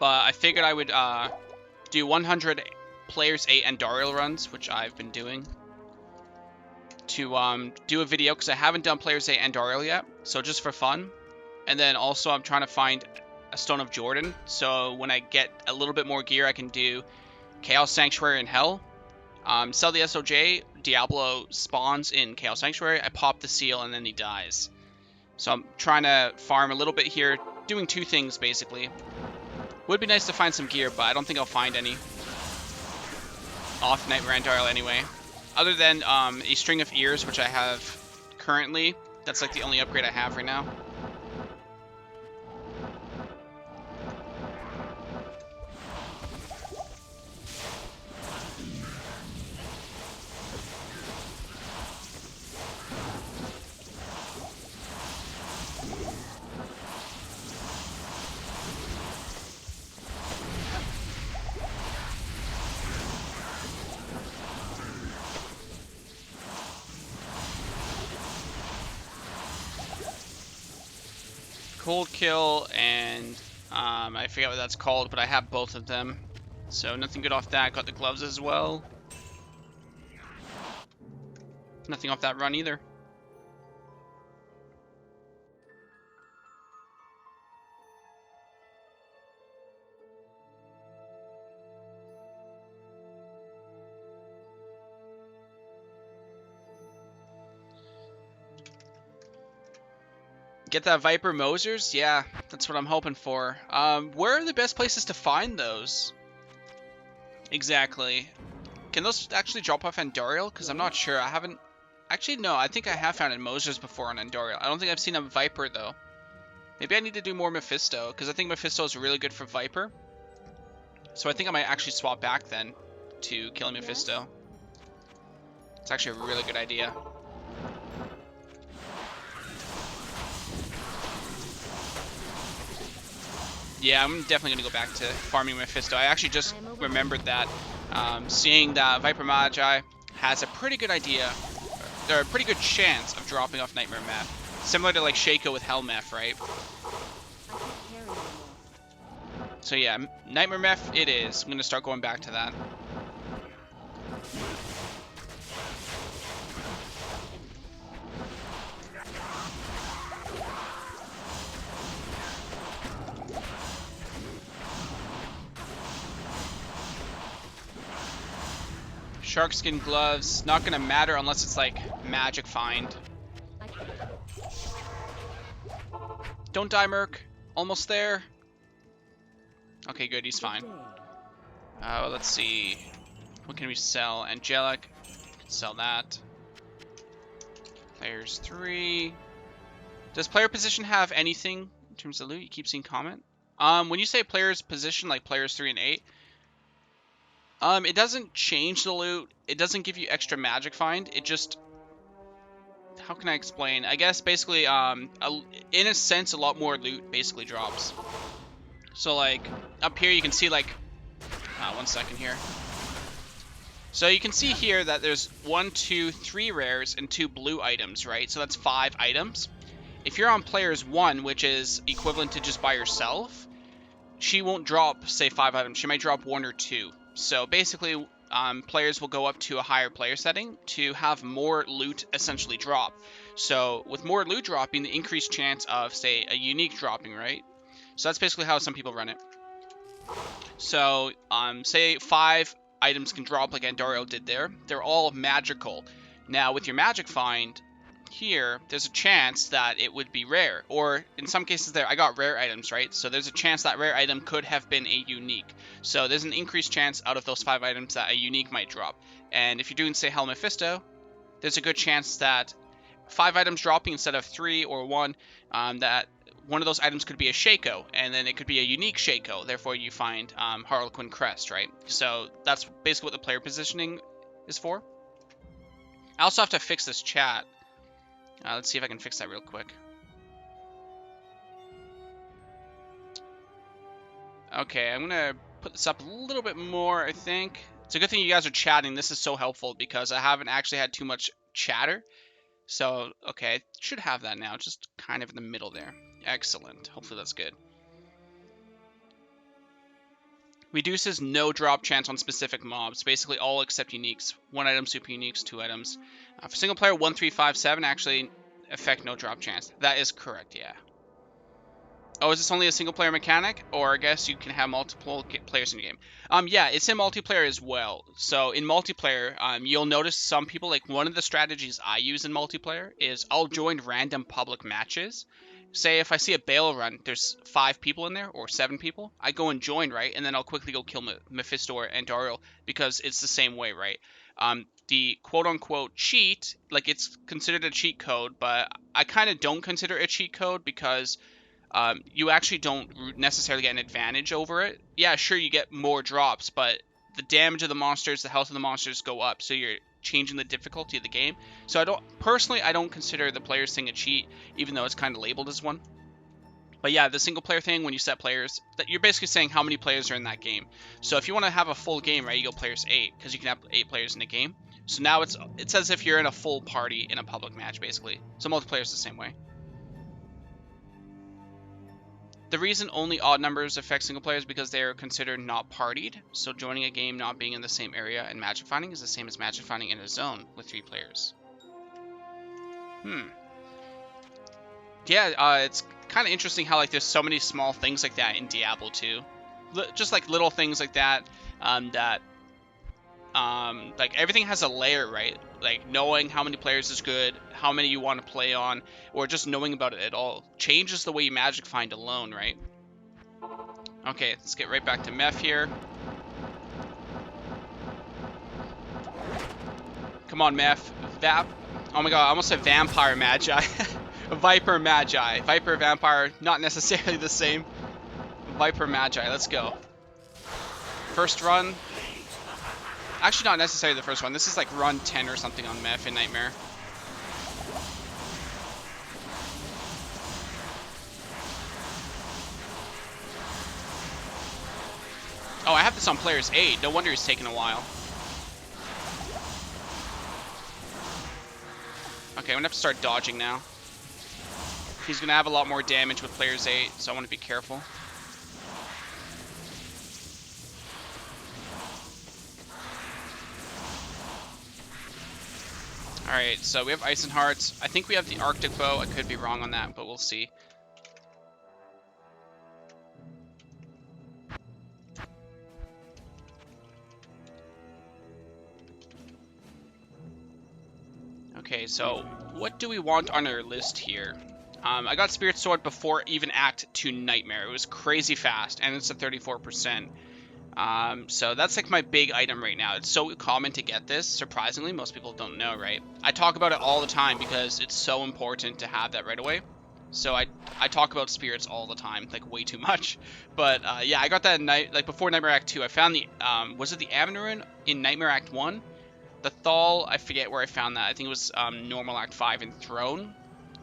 But I figured I would do 100 Players 8 Andoriel runs, which I've been doing, to do a video because I haven't done Players 8 Andoriel yet, so just for fun. And then also I'm trying to find a Stone of Jordan, so when I get a little bit more gear, I can do Chaos Sanctuary in Hell. Sell the SOJ, Diablo spawns in Chaos Sanctuary, I pop the seal, and then he dies. So I'm trying to farm a little bit here, doing two things basically. Would be nice to find some gear, but I don't think I'll find any off Nightmare Andoriel anyway. Other than a String of Ears, which I have currently. That's like the only upgrade I have right now. Cold Kill and I forget what that's called, but I have both of them. So nothing good off that. Got the gloves as well. Nothing off that run either. Get that Viper Mosers? Yeah, that's what I'm hoping for. Where are the best places to find those? Exactly. Can those actually drop off Andorial? Because I'm not sure. I haven't... Actually, no. I think I have found Mosers before on Andorial. I don't think I've seen a Viper, though. Maybe I need to do more Mephisto, because I think Mephisto is really good for Viper. So I think I might actually swap back, then, to killing Mephisto. It's actually a really good idea. Yeah, I'm definitely going to go back to farming Mephisto. I actually just remembered that seeing that Viper Magi has a pretty good idea, or a pretty good chance of dropping off Nightmare Meph. Similar to like Shaco with Hellmeph, right? So yeah, Nightmare Meph it is. I'm going to start going back to that. Sharkskin gloves, not gonna matter unless it's like magic find. Don't die, Merc. Almost there. Okay, good, he's fine. Let's see. What can we sell? Angelic. Sell that. Players 3. Does player position have anything in terms of loot? You keep seeing comment. When you say players position, like players 3 and 8, it doesn't change the loot. It doesn't give you extra magic find. It just... How can I explain? I guess basically, in a sense, a lot more loot basically drops. So like, up here you can see like... 1 second here. So you can see here that there's 1, 2, 3 rares and 2 blue items, right? So that's 5 items. If you're on players 1, which is equivalent to just by yourself, she won't drop, say, 5 items. She might drop 1 or 2. So basically, players will go up to a higher player setting to have more loot essentially drop. So with more loot dropping, the increased chance of, say, a unique dropping, right? So that's basically how some people run it. So, say 5 items can drop like Andoriel did there. They're all magical. Now, with your magic find here, there's a chance that it would be rare. Or, in some cases there, I got rare items, right? So there's a chance that rare item could have been a unique. So there's an increased chance out of those 5 items that a unique might drop. And if you're doing, say, Hell Mephisto, there's a good chance that 5 items dropping instead of 3 or 1, that one of those items could be a Shaco, and then it could be a unique Shaco. Therefore, you find Harlequin Crest, right? So that's basically what the player positioning is for. I also have to fix this chat. Let's see if I can fix that real quick. Okay, I'm gonna put this up a little bit more, I think. It's a good thing you guys are chatting. This is so helpful because I haven't actually had too much chatter. So, okay, I should have that now, just kind of in the middle there. Excellent. Hopefully that's good. Reduces no drop chance on specific mobs. Basically all except uniques. 1 item, super uniques, 2 items. For single player, 1, 3, 5, 7 actually affect no drop chance. That is correct, yeah. Oh, is this only a single player mechanic? Or I guess you can have multiple players in the game. Yeah, it's in multiplayer as well. So in multiplayer, you'll notice some people, like one of the strategies I use in multiplayer is I'll join random public matches. Say if I see a Bale run, there's 5 people in there, or 7 people, I go and join, right? And then I'll quickly go kill Mephisto or Andoriel, because it's the same way, right? The quote-unquote cheat, like it's considered a cheat code, but I kind of don't consider it a cheat code because you actually don't necessarily get an advantage over it. Yeah, sure, you get more drops, but the damage of the monsters, the health of the monsters go up, so you're changing the difficulty of the game. So I don't consider the players thing a cheat, even though it's kind of labeled as one. But yeah, the single player thing, when you set players, that you're basically saying how many players are in that game. So if you want to have a full game, right, you go players 8, because you can have 8 players in a game. So now it's as if you're in a full party in a public match, basically. So multiplayer is the same way. The reason only odd numbers affect single players is because they are considered not partied. So joining a game not being in the same area and magic finding is the same as magic finding in a zone with 3 players. Yeah, it's kind of interesting how like there's so many small things like that in Diablo 2. Just like little things like that, like everything has a layer, right? like knowing how many players is good, how many you want to play on, or just knowing about it at all changes the way you magic find alone, right? Okay, let's get right back to Meph here. Come on, Meph. Oh my god, I almost said Vampire Magi. Viper Magi. Viper, Vampire, not necessarily the same. Viper Magi, let's go. First run. Actually, not necessarily the first one. This is like run 10 or something on Meph in Nightmare. Oh, I have this on player's 8. No wonder he's taking a while. Okay, I'm gonna have to start dodging now. He's gonna have a lot more damage with player's 8, so I want to be careful. Alright, so we have Ice and Hearts. I think we have the Arctic Bow. I could be wrong on that, but we'll see. Okay, so what do we want on our list here? I got Spirit Sword before even Act 2 Nightmare. It was crazy fast, and it's a 34%. So that's like my big item right now. It's so common to get this. Surprisingly, most people don't know, right? I talk about it all the time because it's so important to have that right away. So I talk about spirits all the time, like way too much. But yeah, I got that before Nightmare Act 2. I found the was it the Avenurine in Nightmare Act 1? The Thal, I forget where I found that. I think it was Normal Act 5 in Throne.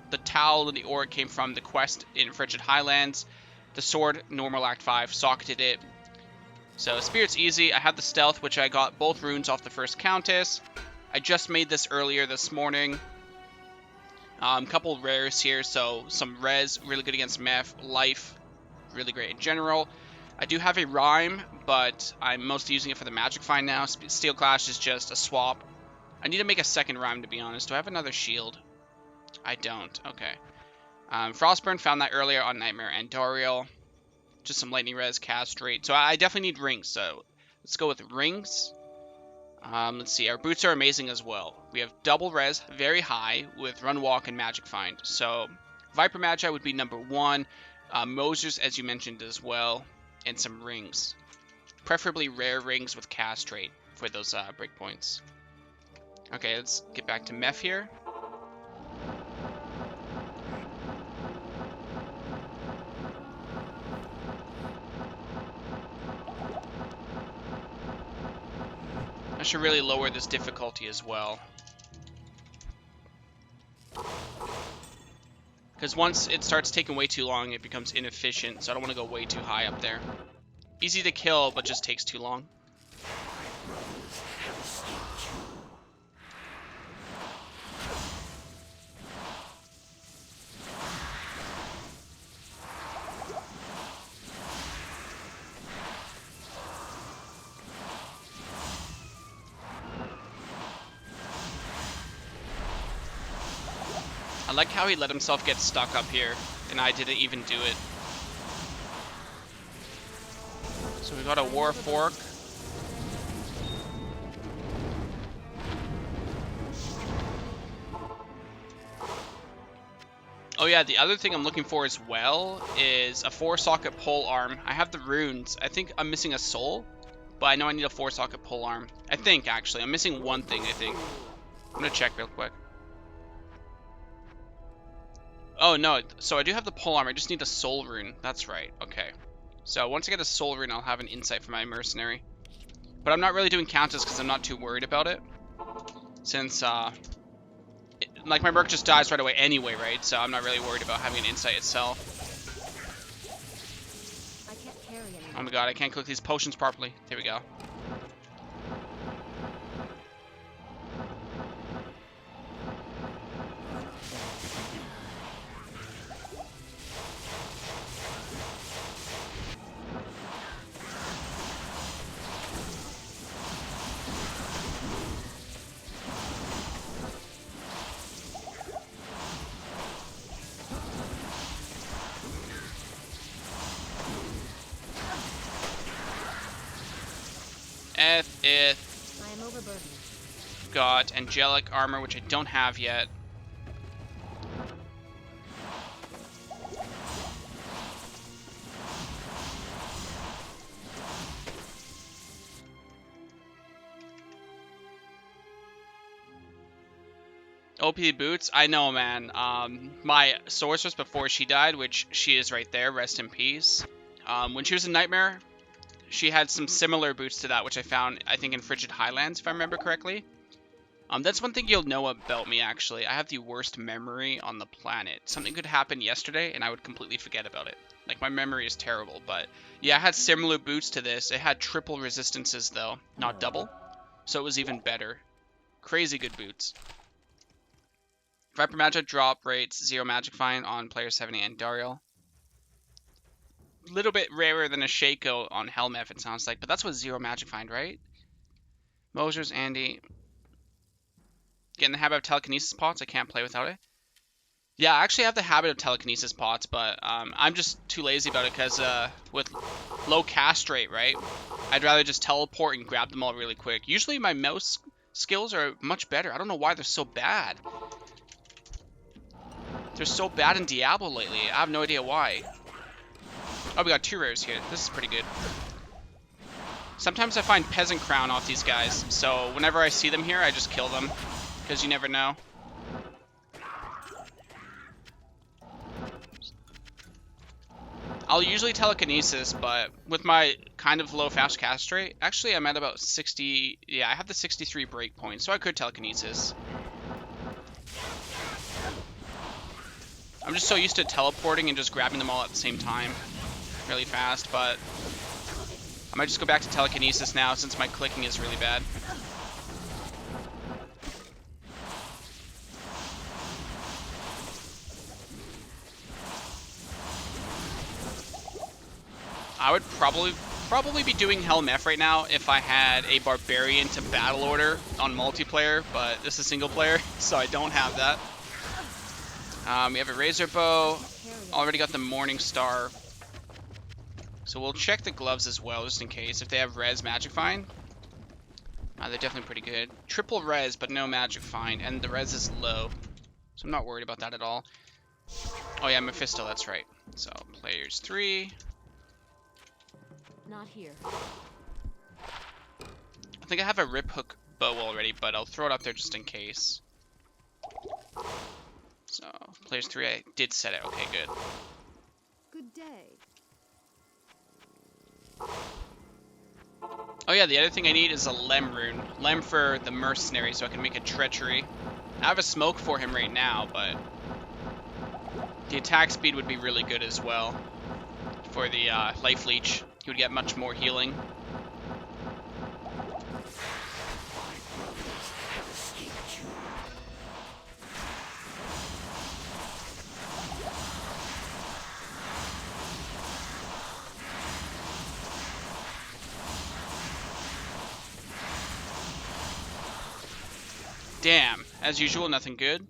The Towel and the Orc came from the quest in Frigid Highlands. The Sword, Normal Act 5, socketed it. So Spirit's easy. I have the Stealth, which I got both runes off the first Countess. I just made this earlier this morning. Couple rares here, so some res, really good against Meph. Life, really great in general. I do have a Rhyme, but I'm mostly using it for the Magic Find now. Steel Clash is just a swap. I need to make a second Rhyme, to be honest. Do I have another shield? I don't. Okay. Frostburn, found that earlier on Nightmare and Dariel. Just some lightning res, castrate. So I definitely need rings. So let's go with rings. Let's see. Our boots are amazing as well. We have double res, very high, with run, walk, and magic find. So Viper Magi would be number 1. Mosers, as you mentioned as well, and some rings. Preferably rare rings with castrate for those breakpoints. Okay, let's get back to Meph here. I should really lower this difficulty as well. Because once it starts taking way too long, it becomes inefficient, so I don't want to go way too high up there. Easy to kill, but just takes too long. I like how he let himself get stuck up here, and I didn't even do it. So we got a War Fork. Oh yeah, the other thing I'm looking for as well is a 4-socket pole arm. I have the runes. I think I'm missing a soul, but I know I need a 4-socket pole arm. I think, actually. I'm missing one thing, I think. I'm gonna check real quick. Oh, no. So I do have the pole arm. I just need a soul rune. That's right. Okay. So once I get a soul rune, I'll have an insight for my mercenary. But I'm not really doing countess because I'm not too worried about it. Since, like, my merc just dies right away anyway, right? So I'm not really worried about having an insight itself. I can't carry anymore. Oh my god, I can't cook these potions properly. There we go. I am overburdened. got angelic armor, which I don't have yet. OP boots, I know, man. My Sorceress before she died, which she is right there, rest in peace. When she was a Nightmare, she had some similar boots to that, which I found, I think, in Frigid Highlands, if I remember correctly. That's one thing you'll know about me, actually. I have the worst memory on the planet. Something could happen yesterday, and I would completely forget about it. Like, my memory is terrible, but... Yeah, I had similar boots to this. It had triple resistances, though, not double. So it was even better. Crazy good boots. Viper Magic drop rates 0 Magic Find on player 70 and Dariel. Little bit rarer than a Shaco on Helmeth, it sounds like, but that's what 0 Magic Find, right? Mosers, Andy. Getting the habit of telekinesis pots, I can't play without it. Yeah, I actually have the habit of telekinesis pots, but I'm just too lazy about it because with low cast rate, right? I'd rather just teleport and grab them all really quick. Usually my mouse skills are much better. I don't know why they're so bad. They're so bad in Diablo lately. I have no idea why. Oh, we got 2 rares here. This is pretty good. Sometimes I find Peasant Crown off these guys, so whenever I see them here, I just kill them. Because you never know. I'll usually telekinesis, but with my kind of low fast cast rate, actually I'm at about 60, yeah, I have the 63 breakpoint, so I could telekinesis. I'm just so used to teleporting and just grabbing them all at the same time really fast, but I might just go back to telekinesis now since my clicking is really bad. I would probably be doing Helmeth right now if I had a Barbarian to Battle Order on multiplayer, but this is single player, so I don't have that. We have a Razor Bow. Already got the Morning Star. So we'll check the gloves as well, just in case. If they have Res Magic Find. They're definitely pretty good. Triple Res, but no Magic Find, and the Res is low. So I'm not worried about that at all. Oh yeah, Mephisto, that's right. So, players 3. Not here. I think I have a Rip Hook bow already, but I'll throw it up there just in case. So, players 3, I did set it. Okay, good. Good day. Oh yeah, the other thing I need is a Lem rune. Lem for the Mercenary, so I can make a Treachery. I have a smoke for him right now, but the attack speed would be really good as well. For the Life Leech, he would get much more healing. Damn, as usual, nothing good.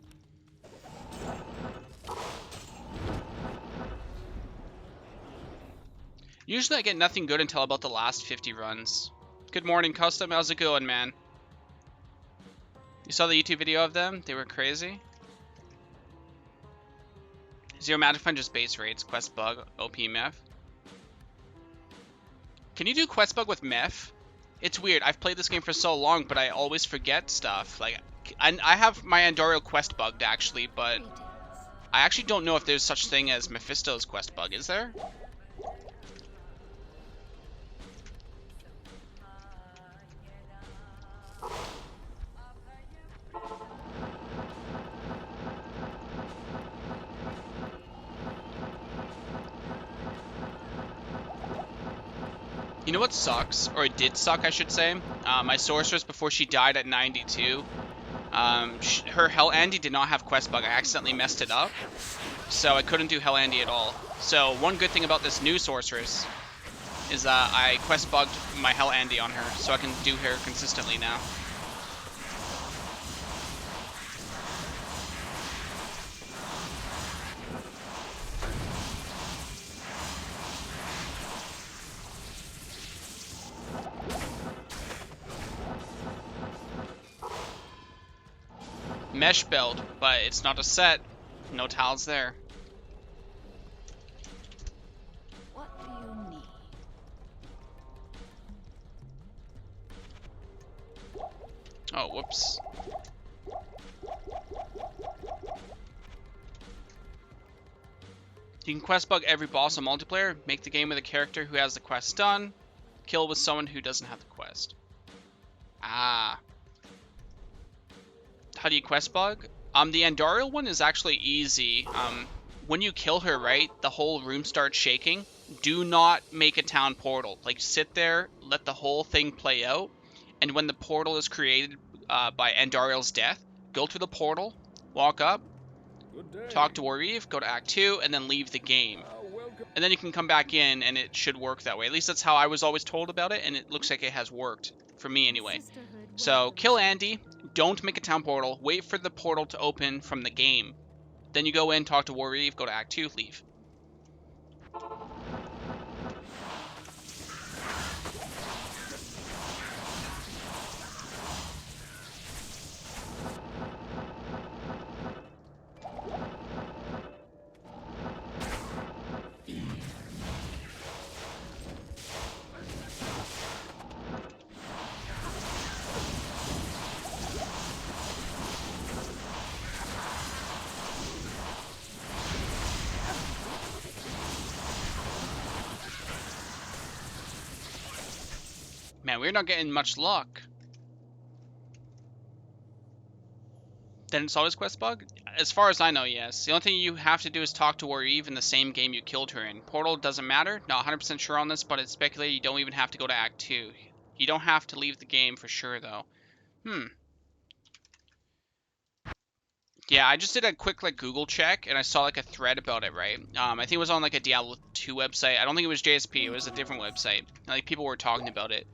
Usually I get nothing good until about the last 50 runs. Good morning, Custom. How's it going, man? You saw the YouTube video of them? They were crazy. 0 Magic Find, just base rates. Quest Bug, OP Meth. Can you do Quest Bug with Meth? It's weird. I've played this game for so long, but I always forget stuff. Like, I have my Andorial Quest bugged, actually, but I actually don't know if there's such thing as Mephisto's Quest Bug. Is there? You know what sucks? Or it did suck, I should say. My Sorceress, before she died at 92, her Hell Andy did not have Quest Bug. I accidentally messed it up, so I couldn't do Hell Andy at all. So one good thing about this new Sorceress is that I Quest Bugged my Hell Andy on her, so I can do her consistently now. mesh belt, but it's not a set. No tiles there. What do you need? Oh, whoops. You can quest bug every boss in multiplayer, make the game with a character who has the quest done, kill with someone who doesn't have the quest. Ah. How do you quest bug? The Andariel one is actually easy. When you kill her, right, the whole room starts shaking. Do not make a town portal. Like, sit there, let the whole thing play out, and when the portal is created by Andariel's death, go to the portal, walk up, Good day. talk to Warrive, go to Act 2, and then leave the game. Welcome. And then you can come back in, and it should work that way. At least that's how I was always told about it, and it looks like it has worked. For me, anyway. Sisterhood So, welcomes kill you. Andy, don't make a town portal, wait for the portal to open from the game. Then you go in, talk to Warrive, go to Act 2, leave. Man, we're not getting much luck. Then it's always quest bug? As far as I know, yes. The only thing you have to do is talk to Warrive in the same game you killed her in. Portal doesn't matter. Not 100% sure on this, but it's speculated you don't even have to go to Act 2. You don't have to leave the game for sure, though. Yeah, I just did a quick Google check, and I saw a thread about it, right? I think it was on a Diablo 2 website. I don't think it was JSP. It was a different website. People were talking about it.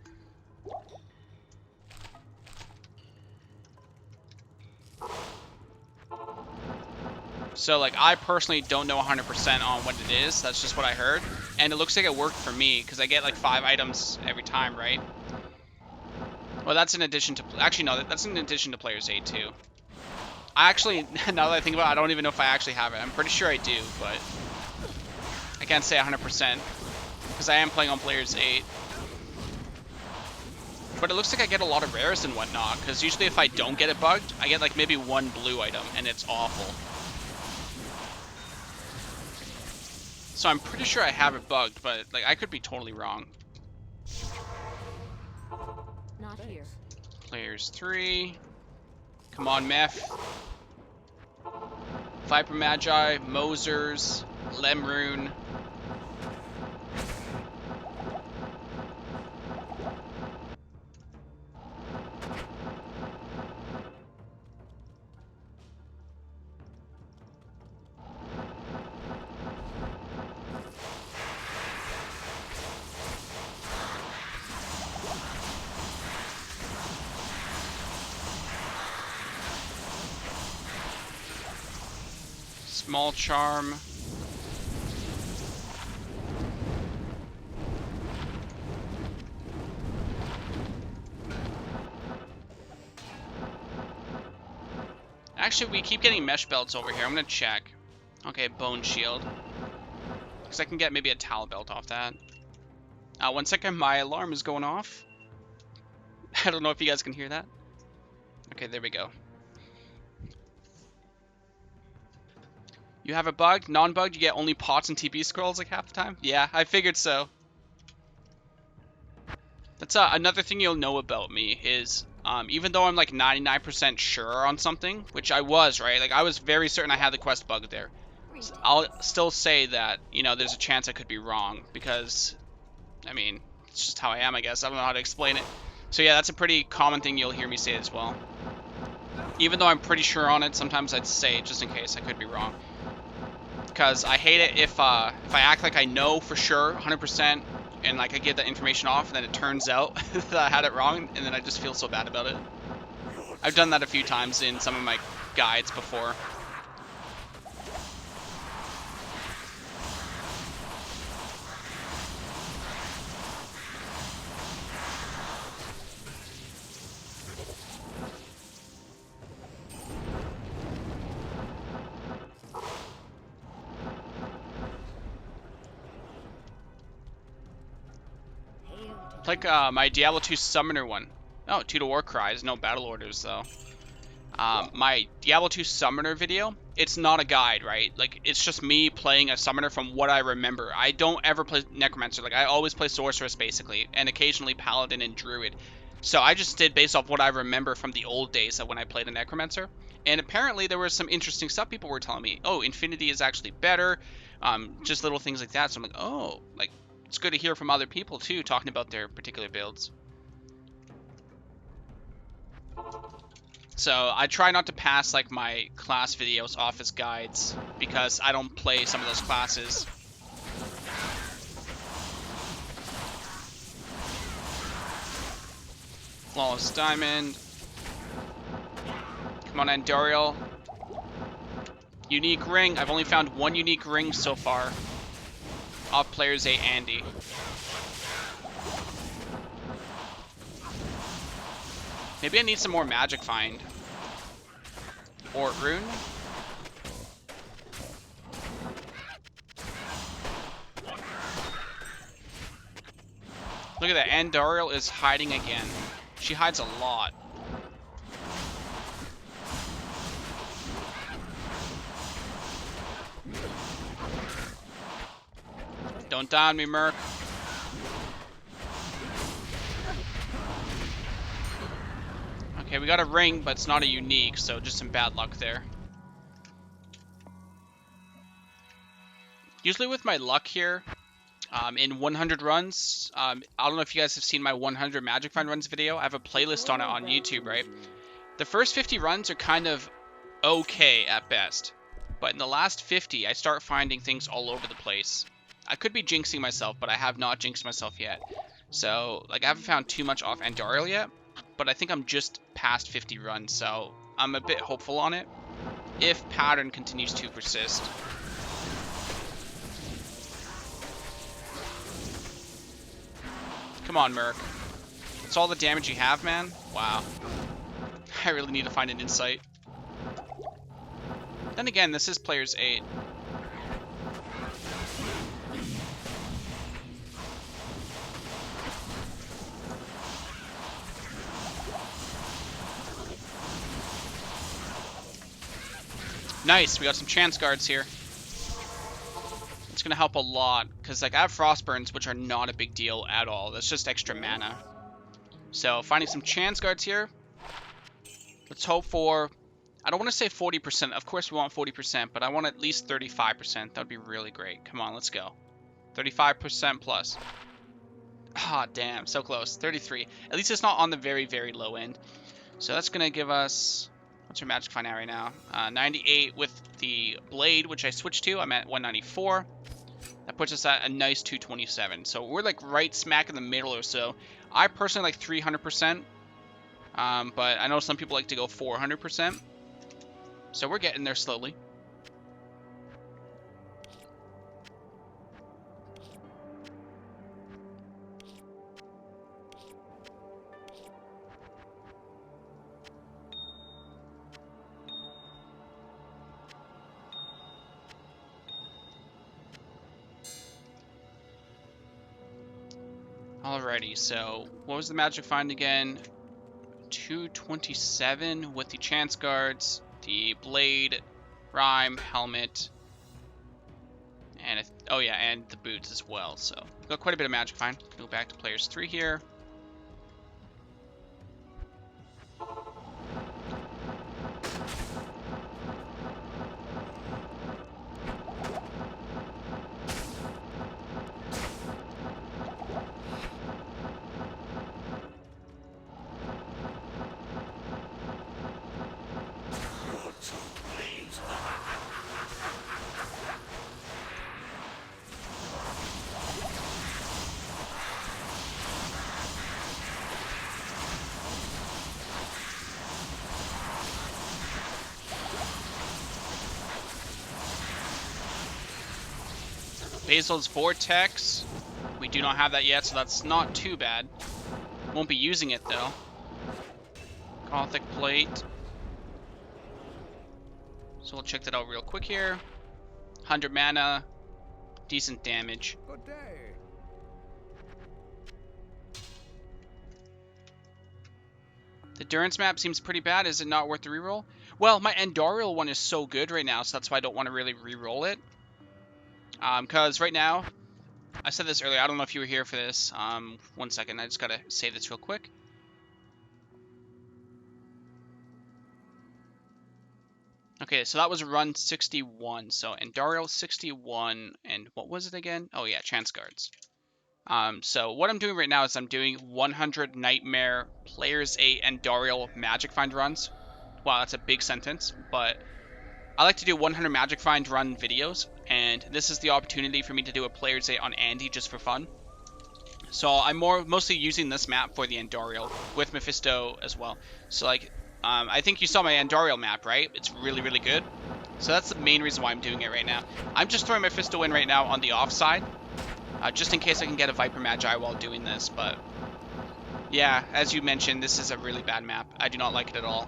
So, I personally don't know 100% on what it is. That's just what I heard. And it looks like it worked for me, because I get, 5 items every time, right? Well, that's in addition to... Actually, no, that's in addition to Player's Aid, too. I actually, now that I think about it, I don't even know if I actually have it. I'm pretty sure I do, but... I can't say 100%, because I am playing on Player's Aid. But it looks like I get a lot of rares and whatnot, because usually if I don't get it bugged, I get, maybe 1 blue item, and it's awful. So I'm pretty sure I have it bugged, but I could be totally wrong. Not here. Players 3. Come on, Meph. Viper Magi, Mosers, Lemrune. Small charm. Actually, we keep getting mesh belts over here. I'm gonna check. Okay, bone shield. Because I can get maybe a towel belt off that. 1 second, my alarm is going off. I don't know if you guys can hear that. Okay, there we go. You have a bug? Non-bugged, you get only pots and TP scrolls half the time? Yeah, I figured so. That's another thing you'll know about me is, even though I'm 99% sure on something, which I was, right? I was very certain I had the quest bug there. I'll still say that, there's a chance I could be wrong, because, it's just how I am, I guess. I don't know how to explain it. So yeah, that's a pretty common thing you'll hear me say as well. Even though I'm pretty sure on it, sometimes I'd say it just in case I could be wrong. Because I hate it if I act like I know for sure, 100%, and I give that information off, and then it turns out that I had it wrong, and then I just feel so bad about it. I've done that a few times in some of my guides before. Click my Diablo 2 Summoner one. Oh, 2 to War Cries. No battle orders, though. My Diablo 2 Summoner video, it's not a guide, right? Like, it's just me playing a Summoner from what I remember. I don't ever play Necromancer. Like, I always play Sorceress, basically, and occasionally Paladin and Druid. So I just did based off what I remember from the old days of when I played a Necromancer. And apparently there was some interesting stuff people were telling me. Oh, Infinity is actually better. Just little things like that. So I'm like, oh, like, it's good to hear from other people, too, talking about their particular builds. So I try not to pass like my class videos off as guides because I don't play some of those classes. Flawless Diamond. Come on, Andoriel. Unique ring. I've only found one unique ring so far. Off players A Andy. Maybe I need some more magic find. Or rune. Look at that. Andoriel is hiding again. She hides a lot. Don't die on me, Merc. Okay, we got a ring, but it's not a unique, so just some bad luck there. Usually with my luck here, in 100 runs, I don't know if you guys have seen my 100 Magic Find runs video. I have a playlist on it on YouTube, right? The first 50 runs are kind of okay at best. But in the last 50, I start finding things all over the place. I could be jinxing myself, but I have not jinxed myself yet. So, like, I haven't found too much off Andoriel yet. But I think I'm just past 50 runs, so I'm a bit hopeful on it. If pattern continues to persist. Come on, Merc. That's all the damage you have, man? Wow. I really need to find an insight. Then again, this is player's 8. Nice, we got some chance guards here. It's gonna help a lot, because like I have frostburns, which are not a big deal at all. That's just extra mana. So finding some chance guards here. Let's hope for, I don't want to say 40%. Of course we want 40%, but I want at least 35%. That would be really great. Come on, let's go. 35% plus. Ah, damn, so close. 33. At least it's not on the very, very low end. So that's gonna give us, what's our magic find at right now? 98 with the blade, which I switched to. I'm at 194. That puts us at a nice 227. So we're like right smack in the middle or so. I personally like 300%. But I know some people like to go 400%. So we're getting there slowly. Alrighty, so what was the magic find again? 227 with the chance guards, the blade, rhyme, helmet, and oh yeah, and the boots as well. So got quite a bit of magic find. Go back to players 3 here. Basil's Vortex. We do not have that yet, so that's not too bad. Won't be using it though. Gothic Plate. So we'll check that out real quick here. 100 mana. Decent damage. Good day. The Durance map seems pretty bad. Is it not worth the reroll? Well, my Andorial one is so good right now, so that's why I don't want to really reroll it. Because right now, I said this earlier, I don't know if you were here for this. 1 second, I just gotta say this real quick. Okay, so that was run 61. So Andorial 61, and what was it again? Oh yeah, Chance Guards. So what I'm doing right now is I'm doing 100 Nightmare Players 8 Andorial Magic Find runs. Wow, that's a big sentence, but I like to do 100 Magic Find run videos, and this is the opportunity for me to do a Players 8 on Andy just for fun. So I'm mostly using this map for the Andorial, with Mephisto as well. So like, I think you saw my Andorial map, right? It's really, really good. So that's the main reason why I'm doing it right now. I'm just throwing Mephisto in right now on the offside, just in case I can get a Viper Magi while doing this, but yeah, as you mentioned, this is a really bad map. I do not like it at all.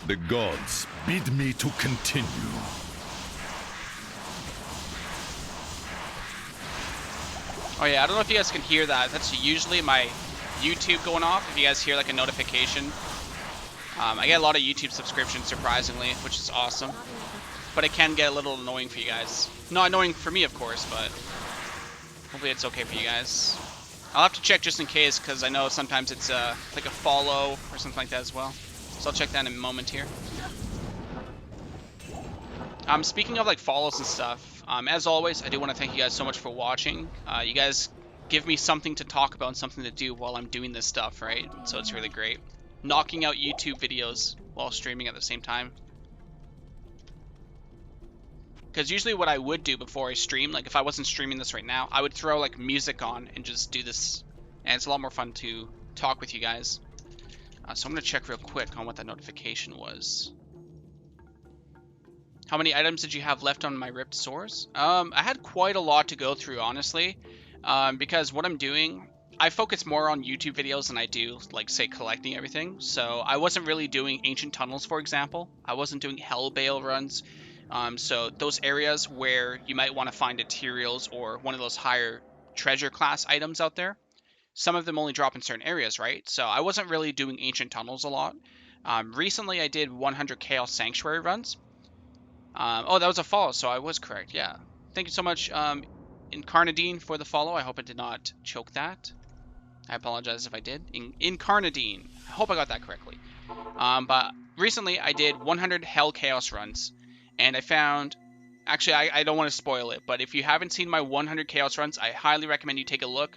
The gods bid me to continue. Oh yeah, I don't know if you guys can hear that. That's usually my YouTube going off. If you guys hear like a notification. I get a lot of YouTube subscriptions, surprisingly, which is awesome. But it can get a little annoying for you guys. Not annoying for me, of course, but hopefully it's okay for you guys. I'll have to check just in case, because I know sometimes it's like a follow or something like that as well. So I'll check that in a moment here. Speaking of like follows and stuff, as always, I do want to thank you guys so much for watching. You guys give me something to talk about and something to do while I'm doing this stuff, right? So it's really great. Knocking out YouTube videos while streaming at the same time. Because usually what I would do before I stream, like if I wasn't streaming this right now, I would throw like music on and just do this. And it's a lot more fun to talk with you guys. So I'm going to check real quick on what that notification was. How many items did you have left on my ripped sores? I had quite a lot to go through, honestly. Because what I'm doing, I focus more on YouTube videos than I do, like, say, collecting everything. So I wasn't really doing Ancient Tunnels, for example. I wasn't doing Hellbale runs. So those areas where you might want to find materials or one of those higher treasure class items out there, some of them only drop in certain areas, right? So I wasn't really doing Ancient Tunnels a lot. Recently, I did 100 Chaos Sanctuary runs. Oh, that was a follow, so I was correct, yeah. Thank you so much, Incarnadine, for the follow. I hope I did not choke that. I apologize if I did. Incarnadine. I hope I got that correctly. But recently, I did 100 Hell Chaos runs, and I found... Actually, I don't want to spoil it, but if you haven't seen my 100 Chaos runs, I highly recommend you take a look.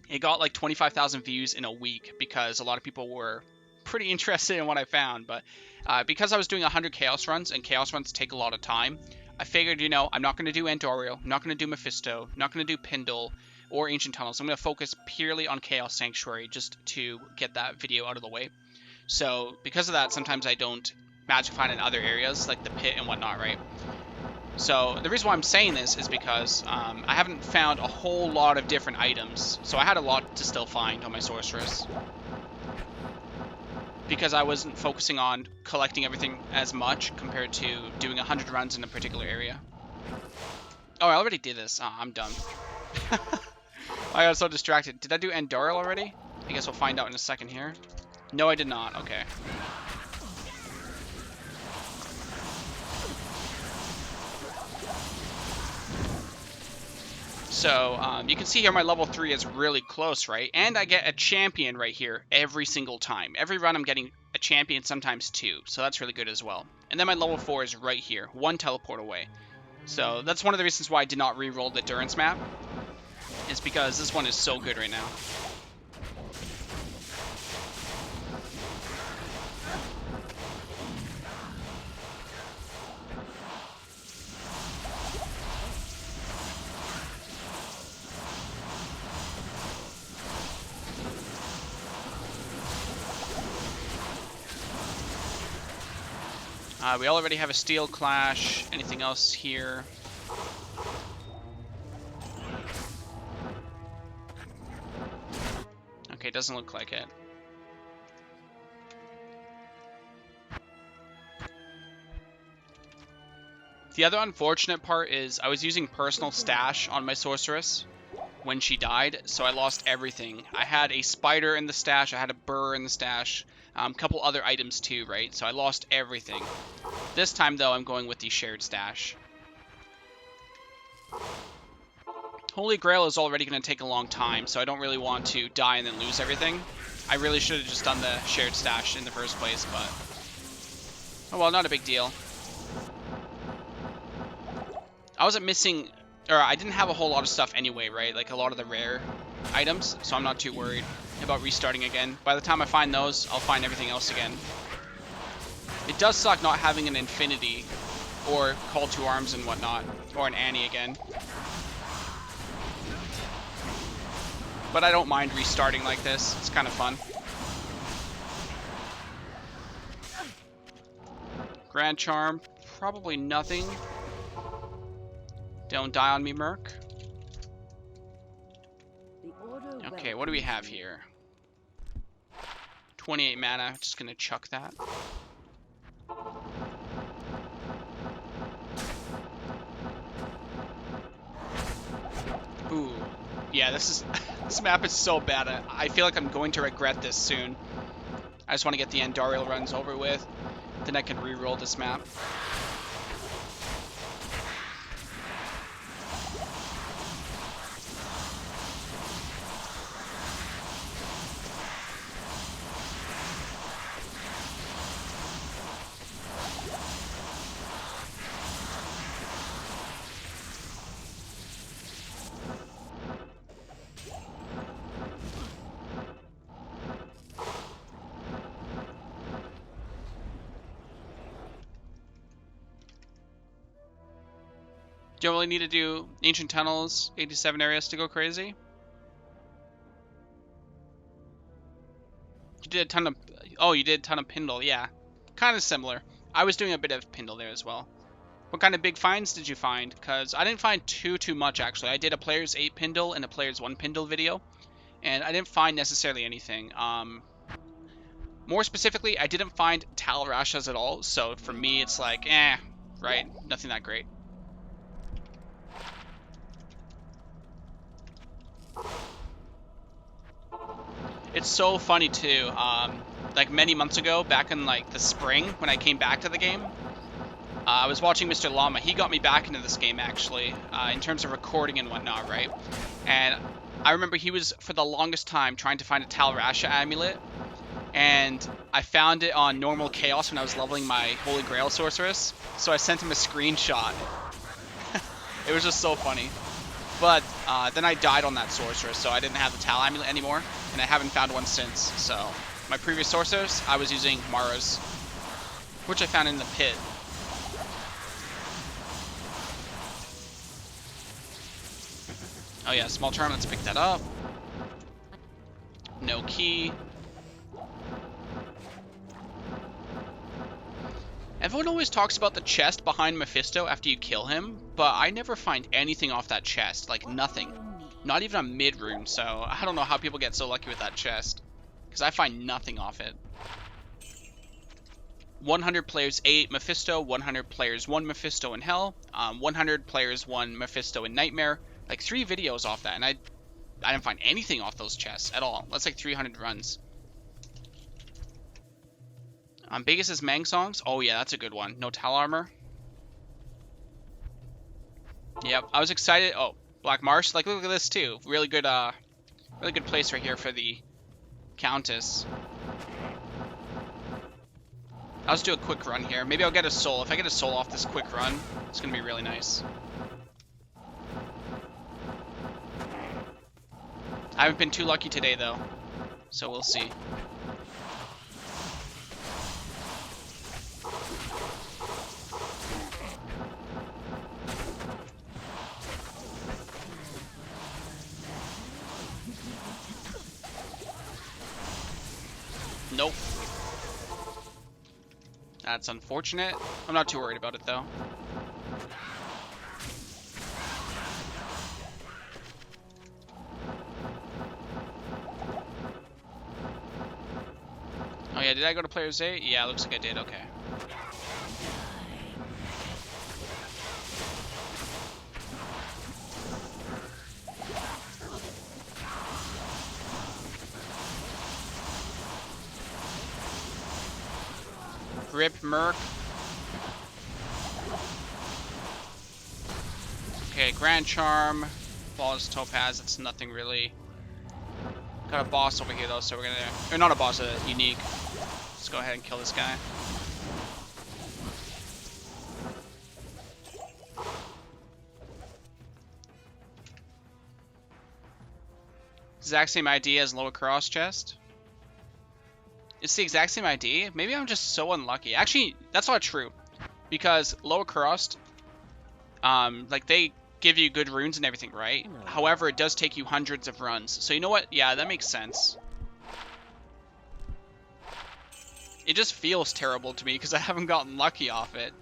It got like 25,000 views in a week because a lot of people were pretty interested in what I found, but because I was doing 100 Chaos runs, and Chaos runs take a lot of time, I figured, you know, I'm not going to do Andorial, I'm not going to do Mephisto, I'm not going to do Pindle or Ancient Tunnels. I'm going to focus purely on Chaos Sanctuary just to get that video out of the way. So because of that, sometimes I don't magic find in other areas like the pit and whatnot, right? So the reason why I'm saying this is because I haven't found a whole lot of different items, so I had a lot to still find on my Sorceress. Because I wasn't focusing on collecting everything as much compared to doing 100 runs in a particular area. Oh, I already did this. Oh, I'm dumb. I got so distracted. Did I do Andorial already? I guess we'll find out in a second here. No, I did not. Okay. So, you can see here my level 3 is really close, right? And I get a champion right here every single time. Every run I'm getting a champion, sometimes 2. So that's really good as well. And then my level 4 is right here, 1 teleport away. So that's one of the reasons why I did not re-roll the Durance map. Is because this one is so good right now. We already have a Steel Clash. Anything else here? Okay, doesn't look like it. The other unfortunate part is I was using personal stash on my Sorceress when she died, so I lost everything. I had a spider in the stash, I had a burr in the stash, a couple other items too, right? So I lost everything. This time, though, I'm going with the shared stash. Holy Grail is already going to take a long time, so I don't really want to die and then lose everything. I really should have just done the shared stash in the first place, but... oh well, not a big deal. I wasn't missing... or I didn't have a whole lot of stuff anyway, right? Like a lot of the rare items, so I'm not too worried about restarting again. By the time I find those, I'll find everything else again. It does suck not having an Infinity or Call to Arms and whatnot, or an Annie again. But I don't mind restarting like this. It's kind of fun. Grand Charm, probably nothing. Don't die on me, Merc. Okay, what do we have here? 28 mana, just gonna chuck that. Ooh, yeah, this map is so bad. I feel like I'm going to regret this soon. I just want to get the Andariel runs over with, then I can re-roll this map. Do you really need to do Ancient Tunnels, 87 areas to go crazy? You did a ton of... oh, you did a ton of Pindle, yeah. Kind of similar. I was doing a bit of Pindle there as well. What kind of big finds did you find? Because I didn't find too much, actually. I did a player's 8 Pindle and a player's 1 Pindle video. And I didn't find necessarily anything. More specifically, I didn't find Tal Rashas at all. So for me, it's like, right? Nothing that great. It's so funny too, like many months ago, back in like the spring, when I came back to the game, I was watching Mr. Llama. He got me back into this game actually, in terms of recording and whatnot, right? And I remember he was, for the longest time, trying to find a Tal Rasha amulet, and I found it on normal chaos when I was leveling my Holy Grail Sorceress, so I sent him a screenshot. It was just so funny. But then I died on that Sorceress, so I didn't have the Tal amulet anymore, and I haven't found one since. So my previous Sorceress, I was using Mara's, which I found in the pit. Oh yeah, small charm, let's pick that up. No key. Everyone always talks about the chest behind Mephisto after you kill him, but I never find anything off that chest, like nothing. Not even a mid-rune, so I don't know how people get so lucky with that chest, because I find nothing off it. 100 players 8 Mephisto, 100 players 1 Mephisto in Hell, 100 players 1 Mephisto in Nightmare, like 3 videos off that, and I didn't find anything off those chests at all. That's like 300 runs. Vegas' Mang Songs. Oh yeah, that's a good one. No Tal armor. Yep, I was excited. Oh, Black Marsh. Like, look at this too. Really good place right here for the Countess. I'll just do a quick run here. Maybe I'll get a soul. If I get a soul off this quick run, it's gonna be really nice. I haven't been too lucky today though, so we'll see. Nope. That's unfortunate. I'm not too worried about it though. Oh yeah, did I go to players 8? Yeah, looks like I did, okay. Rip Merc. Okay, Grand Charm. Flawless Topaz, it's nothing really. Got a boss over here though, so we're gonna... Or not a boss, a unique. Let's go ahead and kill this guy. Exact same ID as lower cross chest. It's the exact same ID? Maybe I'm just so unlucky. Actually, that's not true. Because lower crossed, like they give you good runes and everything, right? However, it does take you hundreds of runs. So you know what? Yeah, that makes sense. It just feels terrible to me because I haven't gotten lucky off it,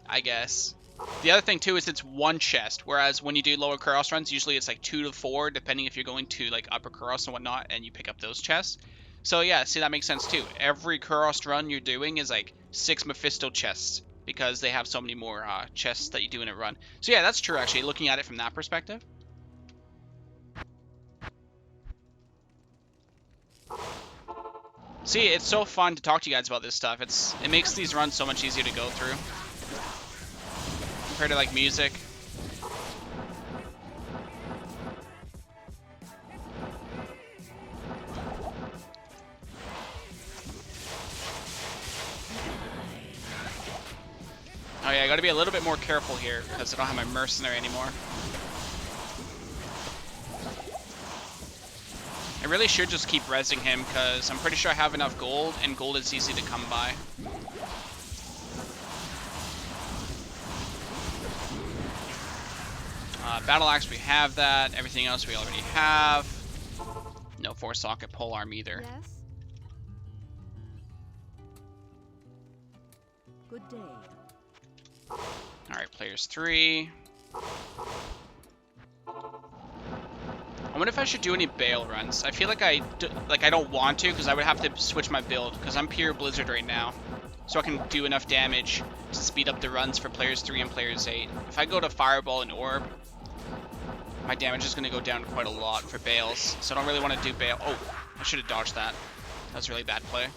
I guess. The other thing too is it's one chest, whereas when you do lower cross runs, usually it's like 2 to 4, depending if you're going to like upper cross and whatnot, and you pick up those chests. So yeah, see, that makes sense too. Every cross run you're doing is like 6 Mephisto chests, because they have so many more chests that you do in a run. So yeah, that's true actually, looking at it from that perspective. See, it's so fun to talk to you guys about this stuff. It makes these runs so much easier to go through. Compared to like music. Oh yeah, I gotta be a little bit more careful here because I don't have my Mercenary anymore. I really should just keep rezzing him because I'm pretty sure I have enough gold, and gold is easy to come by. Battle Axe, we have that. Everything else we already have. No 4-socket polearm either. Yes. Good day. Alright, players 3. I wonder if I should do any Bale runs. I feel like I don't want to because I would have to switch my build because I'm pure Blizzard right now. So I can do enough damage to speed up the runs for players 3 and players 8. If I go to Fireball and Orb, my damage is going to go down quite a lot for Bales. So I don't really want to do Bale. Oh, I should have dodged that. That was a really bad play.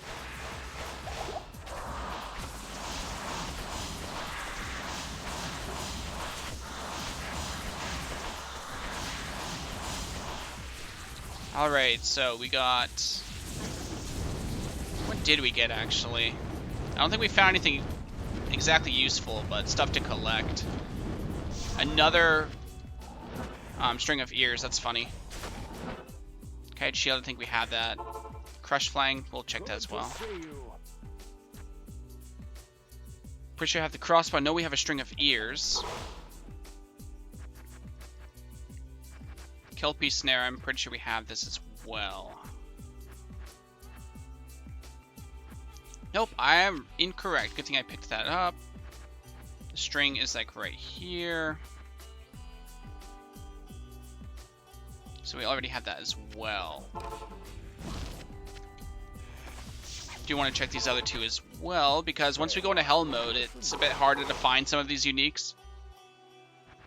Alright, so we got... What did we get, actually? I don't think we found anything exactly useful, but stuff to collect. Another string of ears, that's funny. Okay, shield, I think we have that. Crush Flang, we'll check that as well. Pretty sure I have the crossbow. I know we have a string of ears. Kelpie Snare, I'm pretty sure we have this as well. Nope, I am incorrect. Good thing I picked that up. The string is like right here. So we already have that as well. Do want to check these other two as well, because once we go into hell mode, it's a bit harder to find some of these uniques.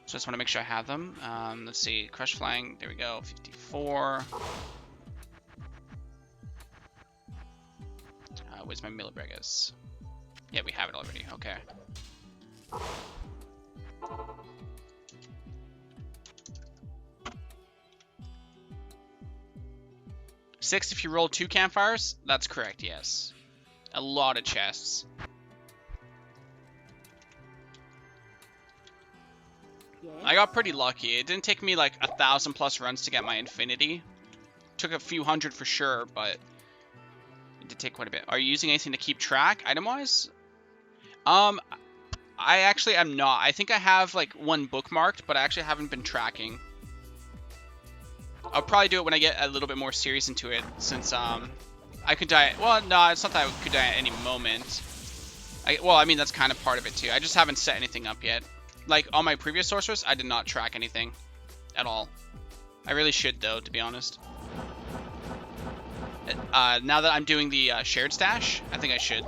So I just want to make sure I have them. Let's see, Crush Flying, there we go, 54. Where's my Millibregas? Yeah, we have it already, okay. Six if you roll 2 campfires? That's correct, yes. A lot of chests. Yes. I got pretty lucky. It didn't take me like 1,000+ runs to get my infinity. Took a few hundred for sure, but it did take quite a bit. Are you using anything to keep track, item-wise? I actually am not. I think I have like one bookmarked, but I actually haven't been tracking. I'll probably do it when I get a little bit more serious into it, since I could die. Well, no, it's not that I could die at any moment. Well, I mean, that's kind of part of it too. I just haven't set anything up yet. Like on my previous Sorceress, I did not track anything at all. I really should though, to be honest. Now that I'm doing the shared stash, I think I should.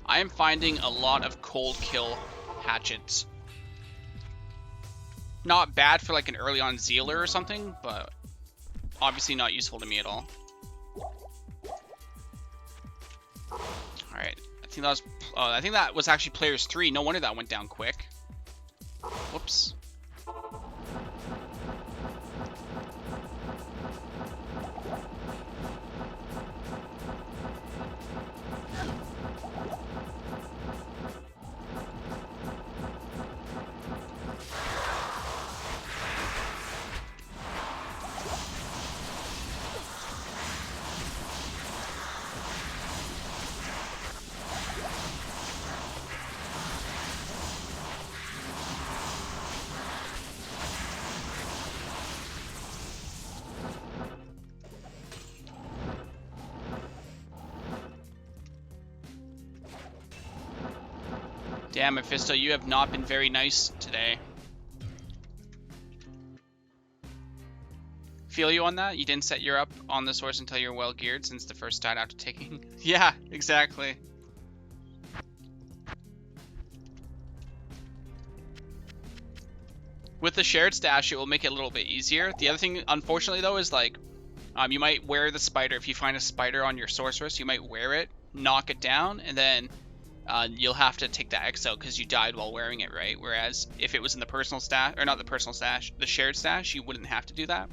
I I'm finding a lot of cold kill hatchets. Not bad for like an early on Zealer or something, but obviously not useful to me at all. Alright, I think that was actually players 3. No wonder that went down quick. Whoops. Damn, Mephisto, you have not been very nice today. Feel you on that? You didn't set your up on this horse until you're well geared since the first died after taking. Yeah, exactly. With the shared stash, it will make it a little bit easier. The other thing, unfortunately, though, is like, you might wear the spider. If you find a spider on your sorceress, you might wear it, knock it down, and then you'll have to take that X out because you died while wearing it, right? Whereas if it was in the personal stash, or not the personal stash, the shared stash, you wouldn't have to do that.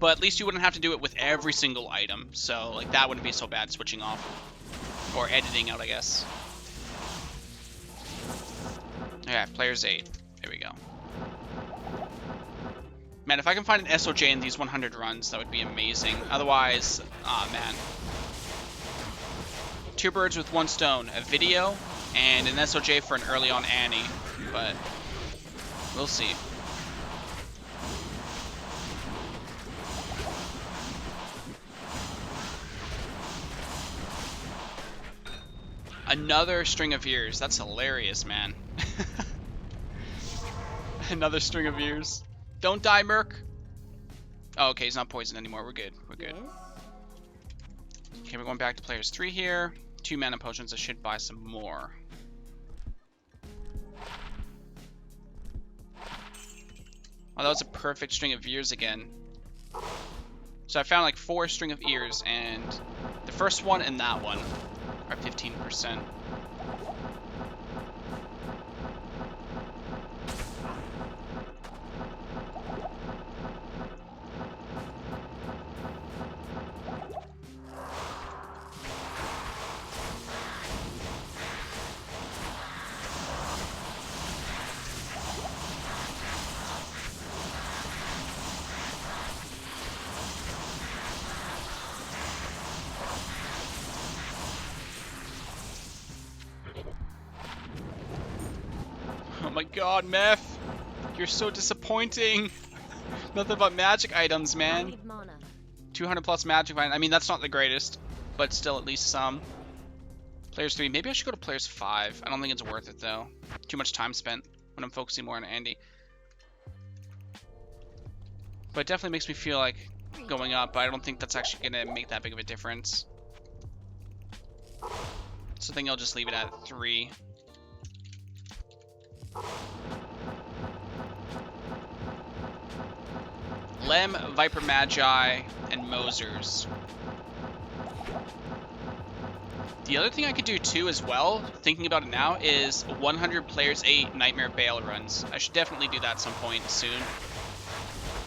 But at least you wouldn't have to do it with every single item. So like that wouldn't be so bad switching off. Or editing out, I guess. Yeah, players 8. There we go. Man, if I can find an SOJ in these 100 runs, that would be amazing. Otherwise, man. 2 birds with 1 stone. A video and an SOJ for an early on Annie. But we'll see. Another string of ears. That's hilarious, man. Another string of ears. Don't die, Merc. Oh, okay, he's not poisoned anymore. We're good. We're good. Okay, we're going back to players 3 here. 2 mana potions. I should buy some more. Oh, that was a perfect string of ears again. So I found like 4 string of ears, and the first one and that one are 15%. Oh my god, Meph! You're so disappointing! Nothing but magic items, man. 200 plus magic items. I mean, that's not the greatest, but still at least some. Players 3. Maybe I should go to players 5. I don't think it's worth it, though. Too much time spent when I'm focusing more on Andy. But it definitely makes me feel like going up, but I don't think that's actually going to make that big of a difference. So I think I'll just leave it at 3. Lem, Viper Magi, and Mosers. The other thing I could do too as well, thinking about it now, is 100 players 8 Nightmare Bale runs. I should definitely do that at some point soon.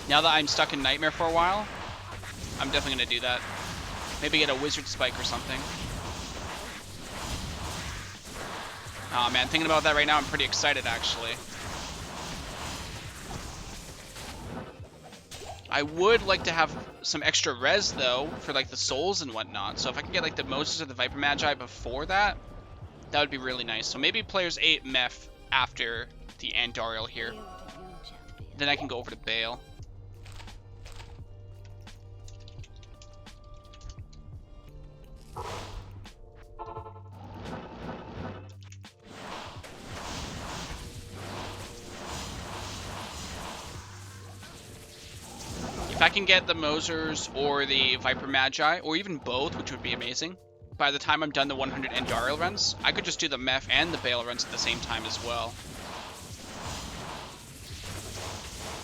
Now that I'm stuck in Nightmare for a while, I'm definitely going to do that. Maybe get a Wizard Spike or something. Oh man, thinking about that right now, I'm pretty excited actually. I would like to have some extra res though, for like the souls and whatnot. So if I can get like the Moses or the Viper Magi before that, that would be really nice. So maybe players 8 Meph after the Andariel here. Then I can go over to Bale. If I can get the Mosers or the Viper Magi, or even both, which would be amazing, by the time I'm done the 100 Andariel runs, I could just do the Meph and the Bale runs at the same time as well.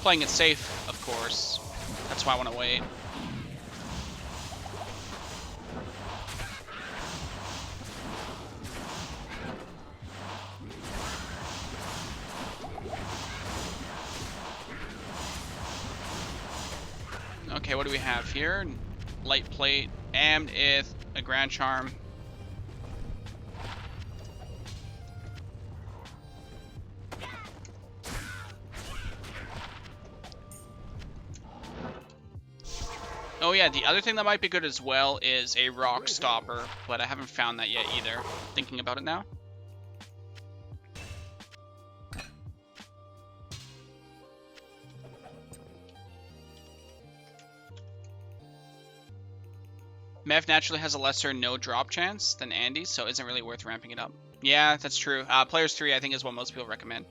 Playing it safe, of course. That's why I want to wait. Okay, what do we have here? Light plate, Ammed Ith, a Grand Charm. Oh yeah, the other thing that might be good as well is a Rock Stopper, but I haven't found that yet either. Thinking about it now. Mev naturally has a lesser no drop chance than Andy, so it isn't really worth ramping it up. Yeah, that's true. Players 3 I think is what most people recommend.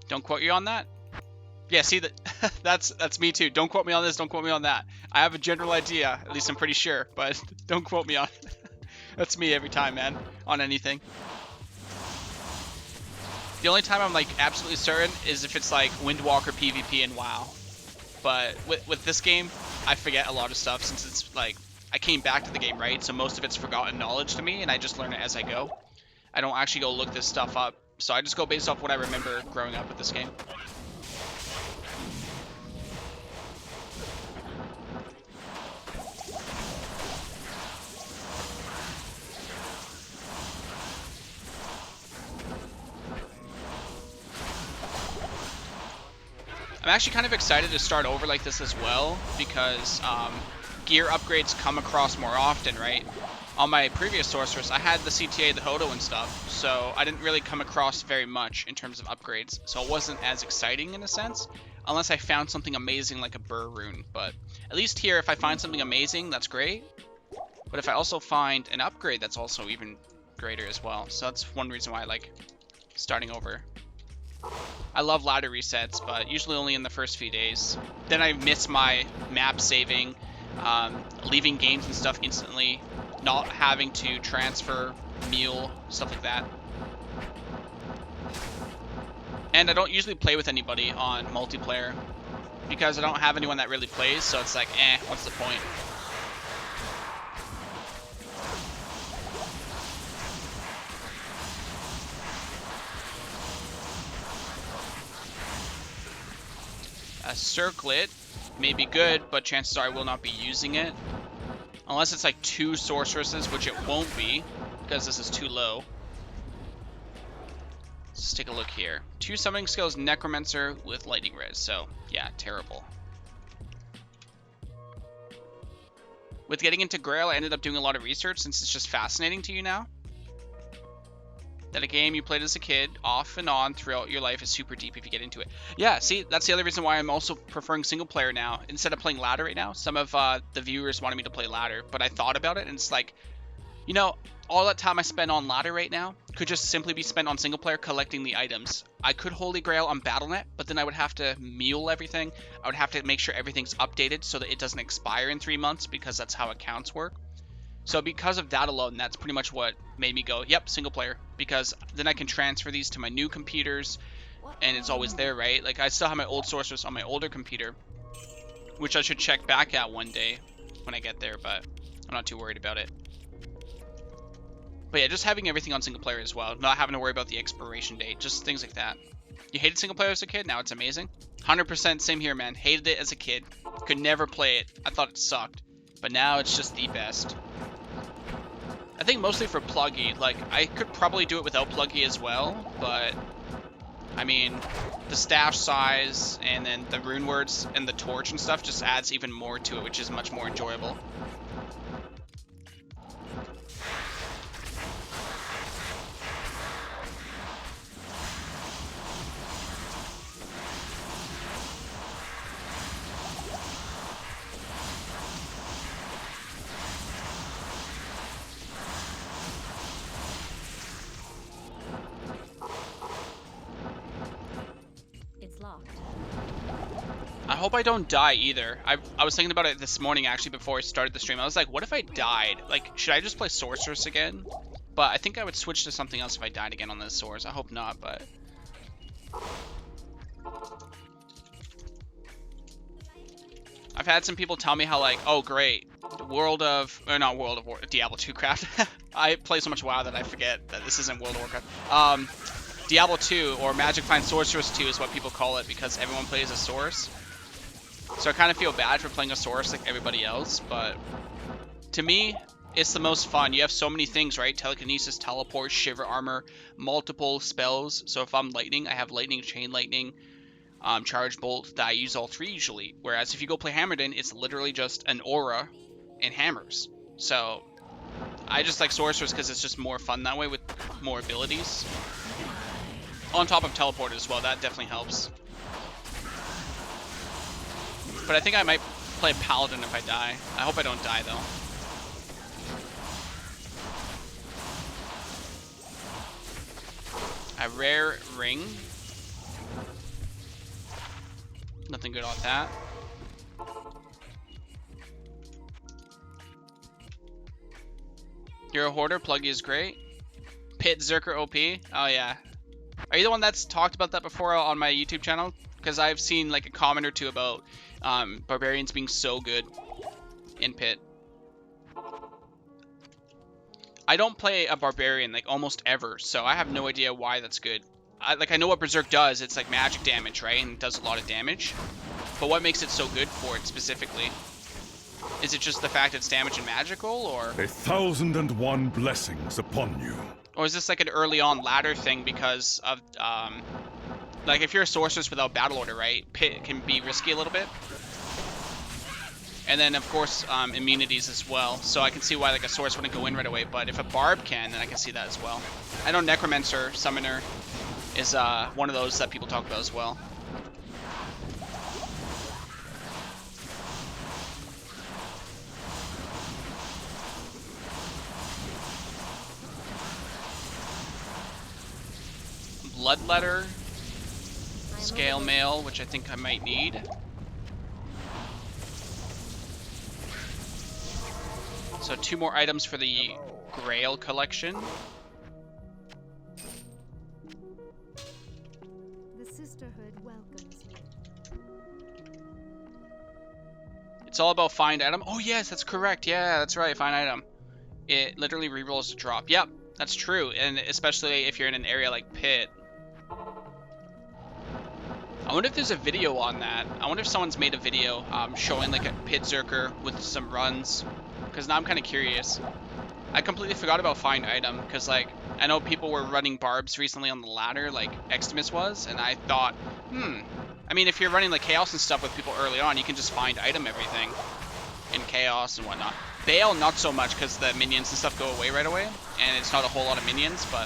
Don't quote you on that? Yeah, see that that's me too. Don't quote me on this, don't quote me on that. I have a general idea, at least I'm pretty sure, but don't quote me on it. That's me every time, man, on anything. The only time I'm like absolutely certain is if it's like Windwalker PvP and WoW. But with this game, I forget a lot of stuff since it's like, I came back to the game, right? So most of it's forgotten knowledge to me, and I just learn it as I go. I don't actually go look this stuff up, so I just go based off what I remember growing up with this game. I'm actually kind of excited to start over like this as well, because gear upgrades come across more often, right? On my previous Sorceress, I had the CTA, the Hodo and stuff, so I didn't really come across very much in terms of upgrades, so it wasn't as exciting in a sense, unless I found something amazing like a Burr rune. But at least here, if I find something amazing, that's great, but if I also find an upgrade, that's also even greater as well. So that's one reason why I like starting over. I love ladder resets, but usually only in the first few days. Then I miss my map saving, leaving games and stuff instantly, not having to transfer, meal, stuff like that. And I don't usually play with anybody on multiplayer, because I don't have anyone that really plays, so it's like, what's the point? A Circlet may be good, but chances are I will not be using it. Unless it's like 2 Sorceresses, which it won't be, because this is too low. Let's take a look here. 2 summoning skills, Necromancer with Lightning Res, so yeah, terrible. With getting into Grail, I ended up doing a lot of research since it's just fascinating to you now. That a game you played as a kid, off and on throughout your life, is super deep if you get into it. Yeah, see, that's the other reason why I'm also preferring single player now, instead of playing ladder right now. Some of the viewers wanted me to play ladder, but I thought about it, and it's like, you know, all that time I spend on ladder right now could just simply be spent on single player collecting the items. I could Holy Grail on Battle.net, but then I would have to mule everything. I would have to make sure everything's updated so that it doesn't expire in 3 months, because that's how accounts work. So because of that alone, that's pretty much what made me go, yep, single player. Because then I can transfer these to my new computers, and it's always there, right? Like, I still have my old Sorceress on my older computer, which I should check back at one day when I get there, but I'm not too worried about it. But yeah, just having everything on single player as well, not having to worry about the expiration date, just things like that. You hated single player as a kid? Now it's amazing. 100% same here, man. Hated it as a kid. Could never play it. I thought it sucked. But now it's just the best. I think mostly for Pluggy. Like, I could probably do it without Pluggy as well, but I mean, the stash size and then the rune words and the torch and stuff just adds even more to it, which is much more enjoyable. hope I don't die either. I was thinking about it this morning actually before I started the stream. I was like, what if I died? Like, should I just play Sorceress again? But I think I would switch to something else if I died again on this Source. I hope not, but... I've had some people tell me how like, oh great, Diablo 2 craft. I play so much WoW that I forget that this isn't World of Warcraft. Diablo 2 or Magic Find Sorceress 2 is what people call it because everyone plays a source. So I kind of feel bad for playing a source like everybody else, but to me, it's the most fun. You have so many things, right? Telekinesis, teleport, shiver armor, multiple spells. So if I'm lightning, I have lightning, chain lightning, charge bolt that I use all three usually. Whereas if you go play Hammerden, it's literally just an aura and hammers. So I just like Sorceress because it's just more fun that way with more abilities. On top of teleport as well, that definitely helps. But I think I might play Paladin if I die. I hope I don't die though. A rare ring. Nothing good on that. You're a hoarder, Pluggy is great. Pit Zerker OP. Oh yeah. Are you the one that's talked about that before on my YouTube channel? Because I've seen like a comment or two about barbarians being so good in Pit. I don't play a barbarian like almost ever, so I have no idea why that's good. I know what Berserk does. It's like magic damage, right? And it does a lot of damage. But what makes it so good for it specifically? Is it just the fact it's damage and magical, or? 1,001 blessings upon you. Or is this like an early on ladder thing because of, like if you're a sorceress without battle order, right? Pit can be risky a little bit. And then of course, immunities as well. So I can see why like a source wouldn't go in right away, but if a barb can, then I can see that as well. I know Necromancer, Summoner, is one of those that people talk about as well. Bloodletter, Scale Mail, which I think I might need. So 2 more items for the Grail collection. The sisterhood welcomes you. It's all about find item. Oh yes, that's correct. Yeah, that's right, find item. It literally rerolls to drop. Yep, that's true. And especially if you're in an area like Pit. I wonder if there's a video on that. I wonder if someone's made a video showing like a Pit Zerker with some runs. Because now I'm kind of curious. I completely forgot about find item because like I know people were running barbs recently on the ladder like Extimus was, and I thought, I mean if you're running like chaos and stuff with people early on, you can just find item everything in chaos and whatnot. Bale not so much because the minions and stuff go away right away, and it's not a whole lot of minions. But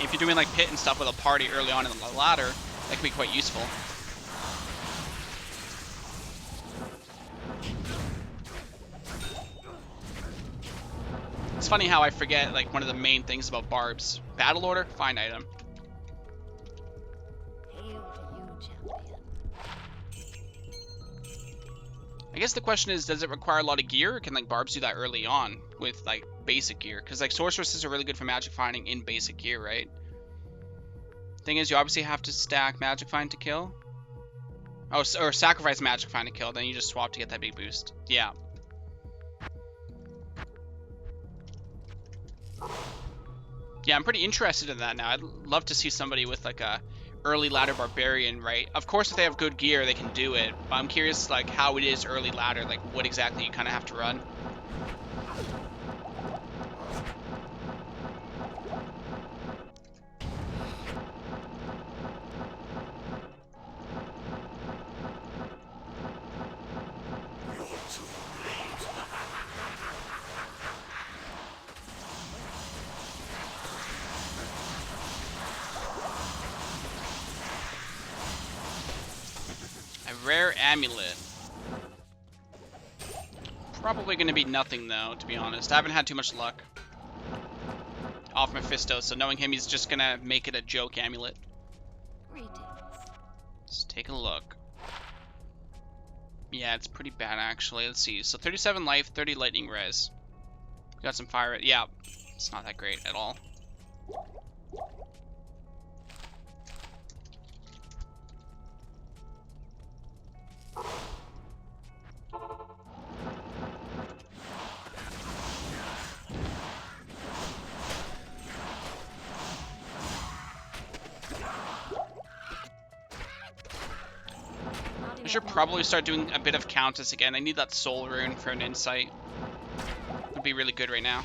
if you're doing like Pit and stuff with a party early on in the ladder, that can be quite useful. It's funny how I forget like one of the main things about barbs. Battle order, find item. Hail to you, champion. I guess the question is, does it require a lot of gear, or can like barbs do that early on with like basic gear? Because like sorceresses are really good for magic finding in basic gear, right? Thing is, you obviously have to stack magic find to kill. Oh, or sacrifice magic find to kill, then you just swap to get that big boost. Yeah. Yeah, I'm pretty interested in that now. I'd love to see somebody with like a early ladder barbarian, right? Of course, if they have good gear, they can do it. But I'm curious like how it is early ladder, like what exactly you kind of have to run. Rare amulet. Probably going to be nothing though, to be honest. I haven't had too much luck off Mephisto, so knowing him, he's just going to make it a joke amulet. Greetings. Let's take a look. Yeah, it's pretty bad actually. Let's see. So 37 life, 30 lightning res. Got some fire. Yeah, it's not that great at all. I should probably start doing a bit of Countess again. I need that soul rune for an insight. Would be really good right now.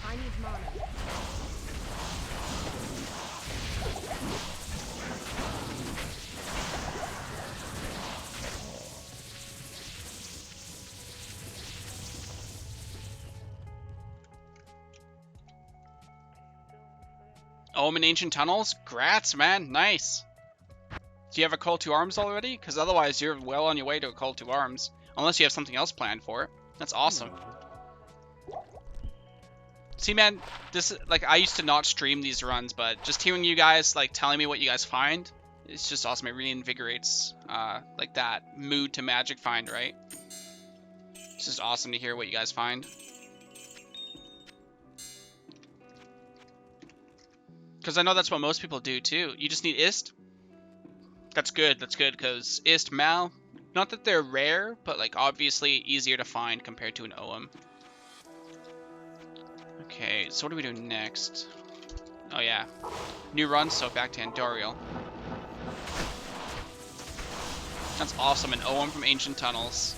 I need mana. Oh, I'm in Ancient Tunnels? Grats, man. Nice. Do you have a call to arms already? Because otherwise you're well on your way to a call to arms. Unless you have something else planned for it. That's awesome. See, man, this, like, I used to not stream these runs, but just hearing you guys, like, telling me what you guys find, it's just awesome. It really invigorates, like, that mood to magic find, right? It's just awesome to hear what you guys find. Because I know that's what most people do, too. You just need Ist. That's good, because Ist, Mal, not that they're rare, but, like, obviously easier to find compared to an OM. Okay, so what do we do next? Oh, yeah. New run, so back to Andoriel. That's awesome, an OM from Ancient Tunnels.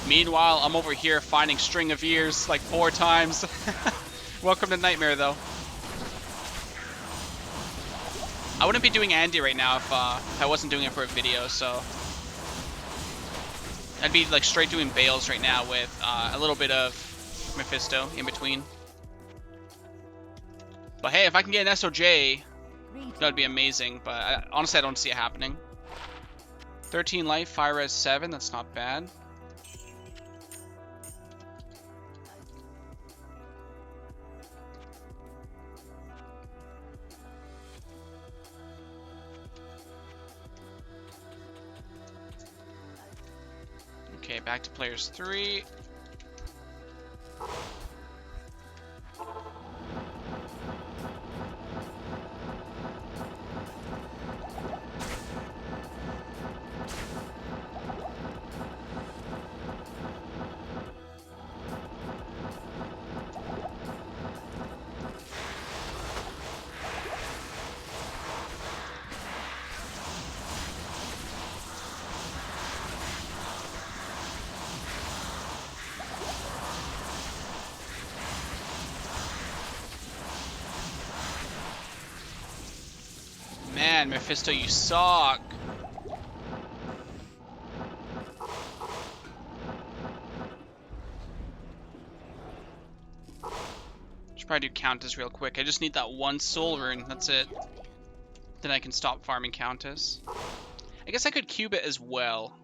Meanwhile, I'm over here finding String of Years like 4 times. Welcome to Nightmare, though. I wouldn't be doing Andy right now if I wasn't doing it for a video, so... I'd be like straight doing Bales right now with a little bit of Mephisto in between. But hey, if I can get an SOJ, that would be amazing, but honestly I don't see it happening. 13 life, fire res 7, that's not bad. Okay, back to players 3. Man, Mephisto, you suck. Should probably do Countess real quick. I just need that one soul rune, that's it. Then I can stop farming Countess. I guess I could cube it as well.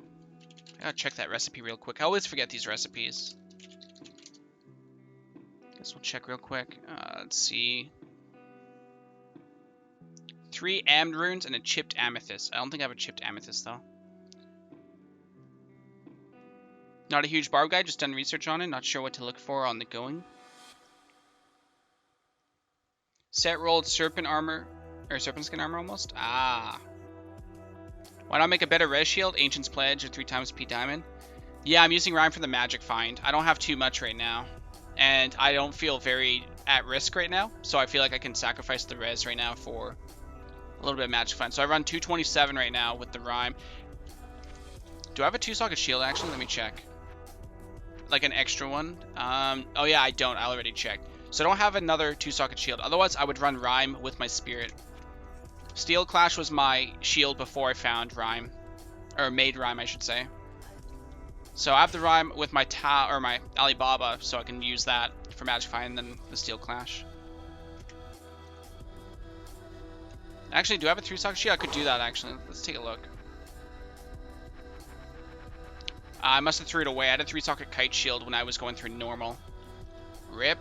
I gotta check that recipe real quick. I always forget these recipes. Guess we'll check real quick. Let's see. 3 Amd runes and a chipped amethyst. I don't think I have a chipped amethyst though. Not a huge barb guy, just done research on it. Not sure what to look for on the going. Set rolled serpent armor, or serpent skin armor almost. Ah. Why not make a better res shield? Ancient's Pledge or 3 times P diamond. Yeah, I'm using Rhyme for the magic find. I don't have too much right now, and I don't feel very at risk right now. So I feel like I can sacrifice the res right now for a little bit of magic find. So I run 227 right now with the Rhyme. Do I have a 2-socket shield actually? Let me check. Like an extra one. Oh yeah, I don't. I already checked. So I don't have another 2-socket shield. Otherwise, I would run Rhyme with my Spirit. Steel Clash was my shield before I found Rhyme. Or made Rhyme, I should say. So I have the rhyme with my my Alibaba, so I can use that for Magify and then the Steel Clash. Actually, do I have a 3-socket shield? I could do that actually. Let's take a look. I must have threw it away. I had a 3-socket kite shield when I was going through normal. Rip.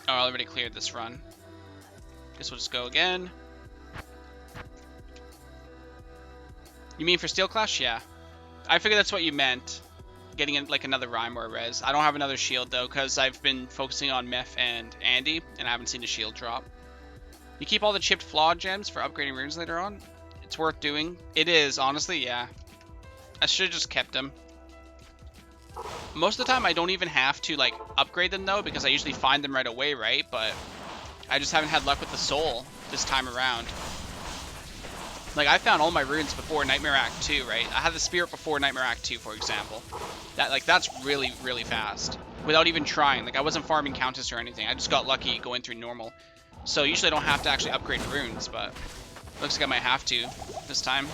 Oh, I already cleared this run. Guess we'll just go again. You mean for Steel Clash? Yeah. I figured that's what you meant. Getting in, like another rhyme or a res. I don't have another shield though, because I've been focusing on Meph and Andy, and I haven't seen a shield drop. You keep all the chipped flawed gems for upgrading runes later on? It's worth doing. It is, honestly, yeah. I should have just kept them. Most of the time I don't even have to like upgrade them though, because I usually find them right away, right? But I just haven't had luck with the soul this time around. Like I found all my runes before Nightmare Act 2, right? I had the spirit before Nightmare Act 2, for example. That's really, really fast. Without even trying. Like I wasn't farming Countess or anything. I just got lucky going through normal. So usually I don't have to actually upgrade runes, but looks like I might have to this time.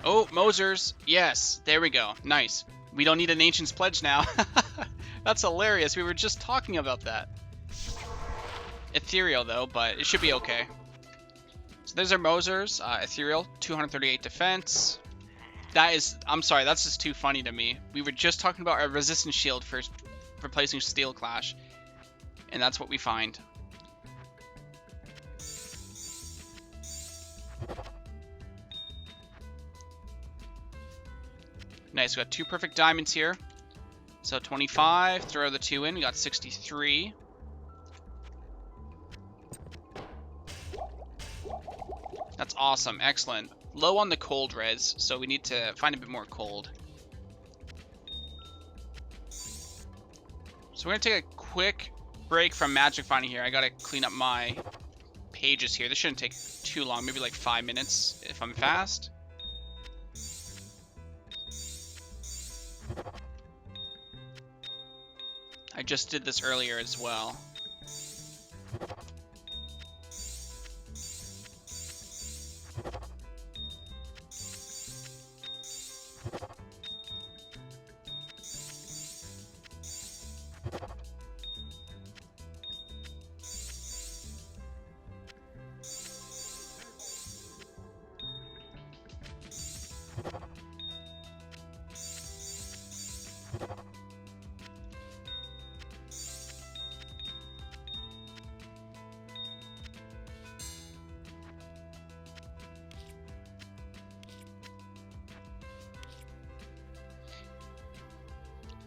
Oh, Mosers. Yes, there we go. Nice. We don't need an Ancient's Pledge now. That's hilarious. We were just talking about that. Ethereal, though, but it should be okay. So there's our Mosers. Ethereal, 238 defense. That is... I'm sorry, that's just too funny to me. We were just talking about our Resistance Shield for replacing Steel Clash. And that's what we find. Nice, we got 2 perfect diamonds here. So 25, throw the 2 in, we got 63. That's awesome, excellent. Low on the cold res, so we need to find a bit more cold. So we're gonna take a quick break from magic finding here. I gotta clean up my pages here. This shouldn't take too long, maybe like 5 minutes if I'm fast. I just did this earlier as well.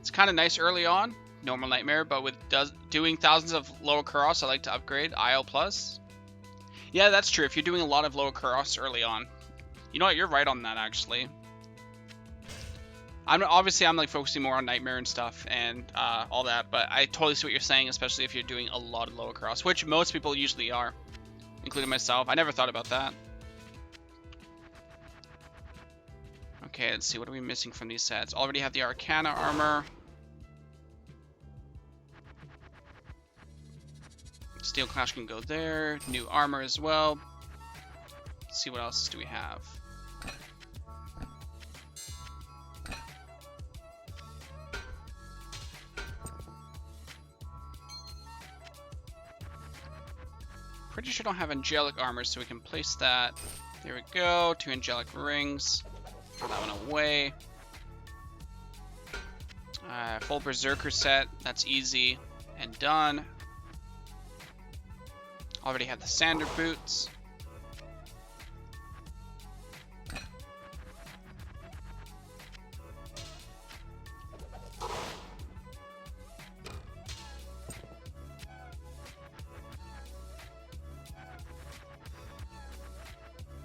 It's kind of nice early on, normal Nightmare, but with doing thousands of lower Kuros, I like to upgrade IL+. Yeah, that's true. If you're doing a lot of lower Kuros early on. You know what? You're right on that, actually. I'm like focusing more on Nightmare and stuff and all that, but I totally see what you're saying, especially if you're doing a lot of lower Kuros, which most people usually are, including myself. I never thought about that. Okay, let's see. What are we missing from these sets? Already have the Arcana armor. Steel Clash can go there. New armor as well. Let's see what else do we have. Pretty sure I don't have angelic armor, so we can place that. There we go. 2 angelic rings. Throw that one away. Full Berserker set. That's easy and done. Already have the Sander boots.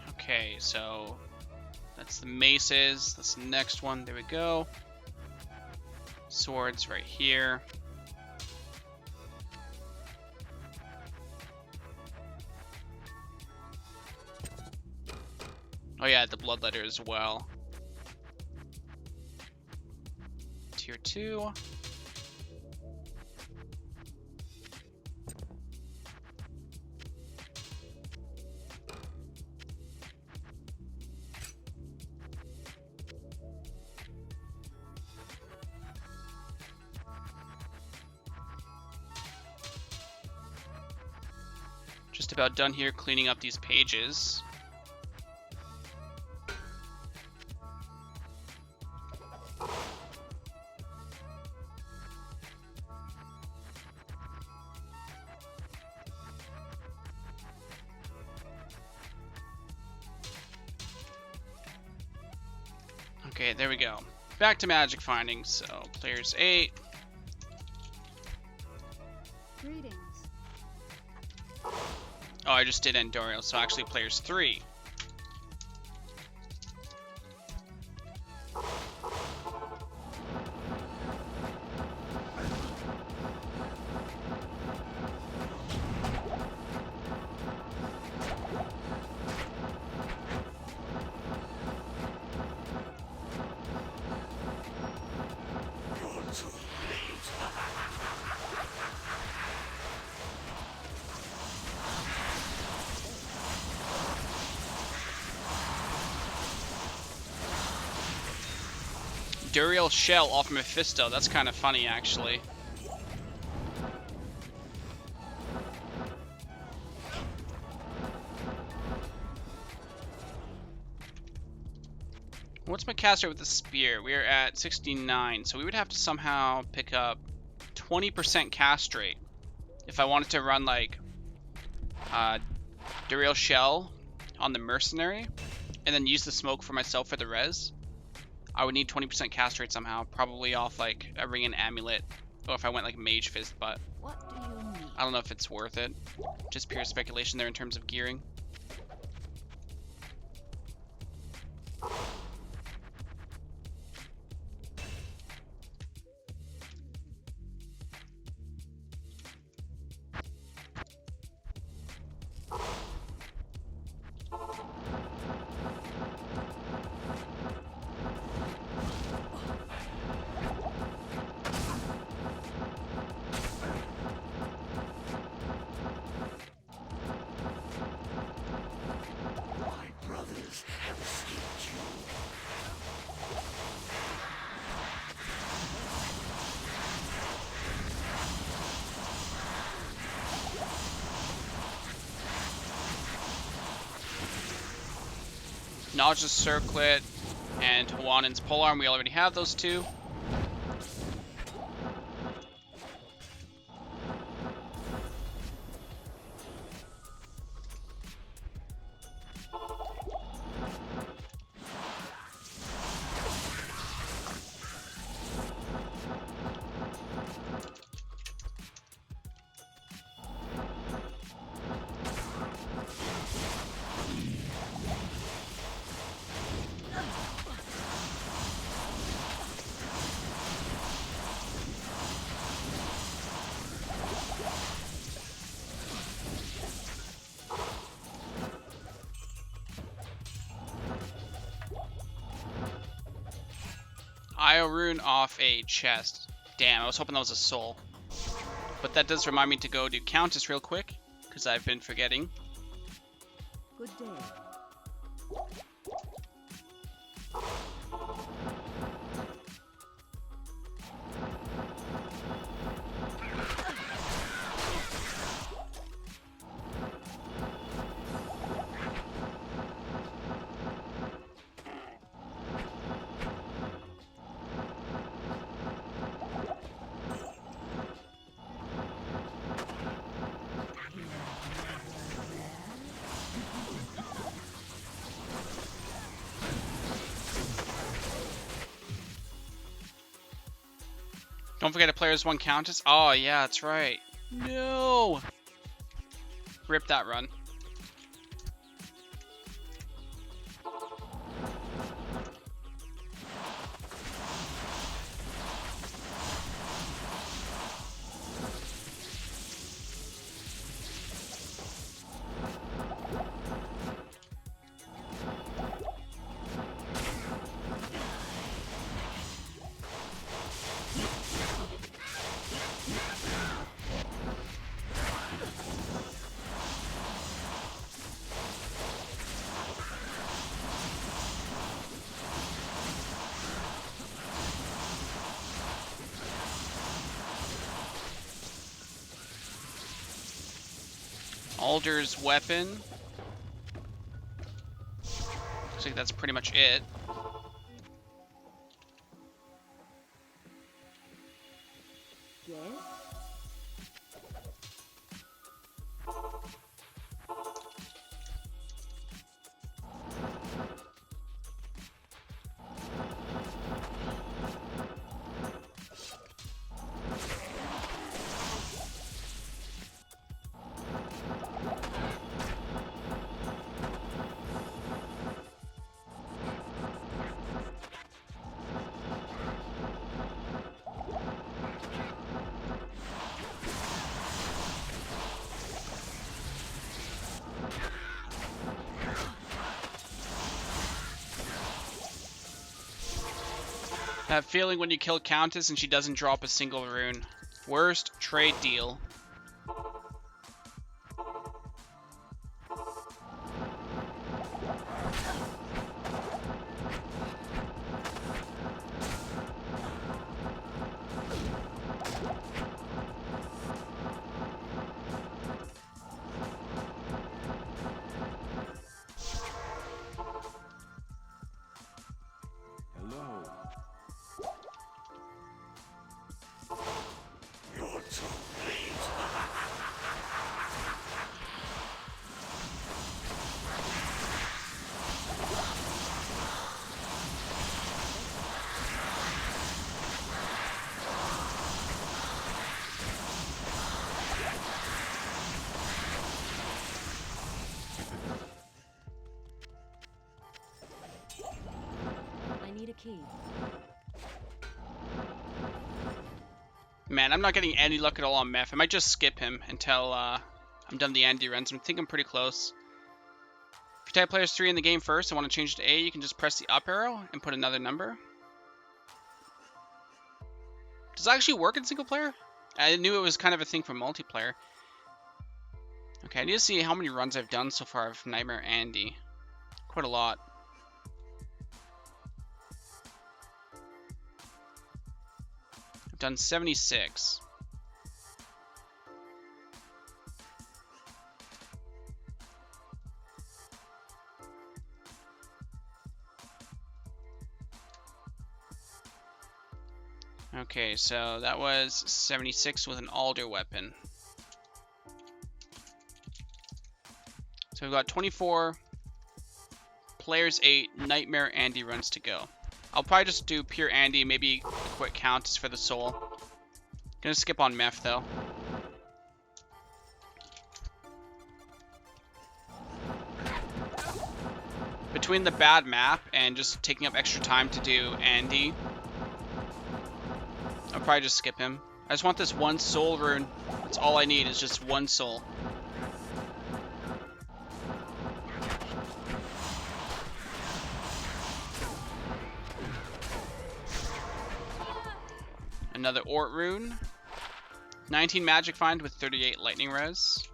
Okay, so that's the maces. That's the next one. There we go. Swords right here. Oh yeah, the Bloodletter as well. Tier 2. Just about done here cleaning up these pages. Okay, there we go. Back to magic findings. So, players 8. Greetings. Oh, I just did Endorial, so actually players 3. Duriel Shell off Mephisto. That's kind of funny, actually. What's my cast rate with the spear? We're at 69, so we would have to somehow pick up 20% cast rate if I wanted to run like Duriel Shell on the Mercenary and then use the smoke for myself for the res. I would need 20% cast rate somehow, probably off like a ring and amulet, or if I went like Mage Fist, but What do you need? I don't know if it's worth it. Just pure speculation there in terms of gearing. Nausea Circlet and Hwanen's Polearm, we already have those two. Io Rune off a chest. Damn, I was hoping that was a soul. But that does remind me to go do Countess real quick, because I've been forgetting. Good day. Don't forget a player's one Countess. Oh, yeah, that's right. No! Rip that run. Alder's weapon. Looks like that's pretty much it. Yes? That feeling when you kill Countess and she doesn't drop a single rune. Worst trade deal. Hello. I need a key. Man, I'm not getting any luck at all on Meph. I might just skip him until I'm done the Andy runs. I think I'm pretty close. If you type players 3 in the game first and want to change to A, you can just press the up arrow and put another number. Does it actually work in single player? I knew it was kind of a thing for multiplayer. Okay, I need to see how many runs I've done so far of Nightmare Andy. Quite a lot. I've done 76. Okay, so that was 76 with an Alder weapon. So we've got 24, players 8, Nightmare Andy runs to go. I'll probably just do pure Andy, maybe a quick Countess for the soul. Gonna skip on Meph though. Between the bad map and just taking up extra time to do Andy, I'll probably just skip him. I just want this one soul rune. That's all I need is just one soul. Another Ort rune. 19 magic find with 38 lightning res.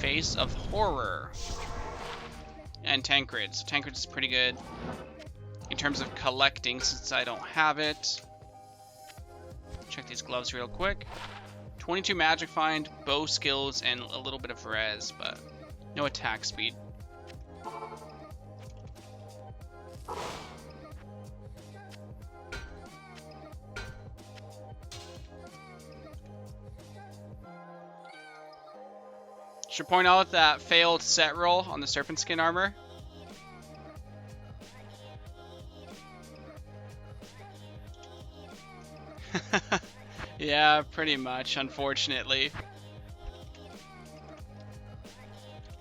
Face of Horror. And Tancred. So Tancred is pretty good in terms of collecting since I don't have it. Check these gloves real quick. 22 magic find, bow skills, and a little bit of res, but no attack speed. Should point out that failed set roll on the serpent skin armor. Yeah, pretty much, unfortunately.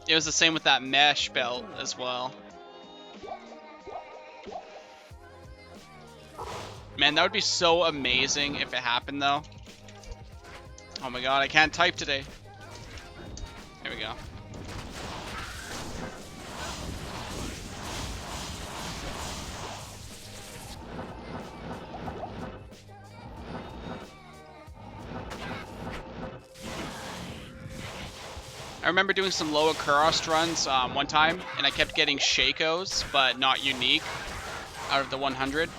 It was the same with that mesh belt as well. Man, that would be so amazing if it happened, though. Oh my god, I can't type today. There we go. I remember doing some lower Kuros runs one time, and I kept getting Shakos, but not unique, out of the 100.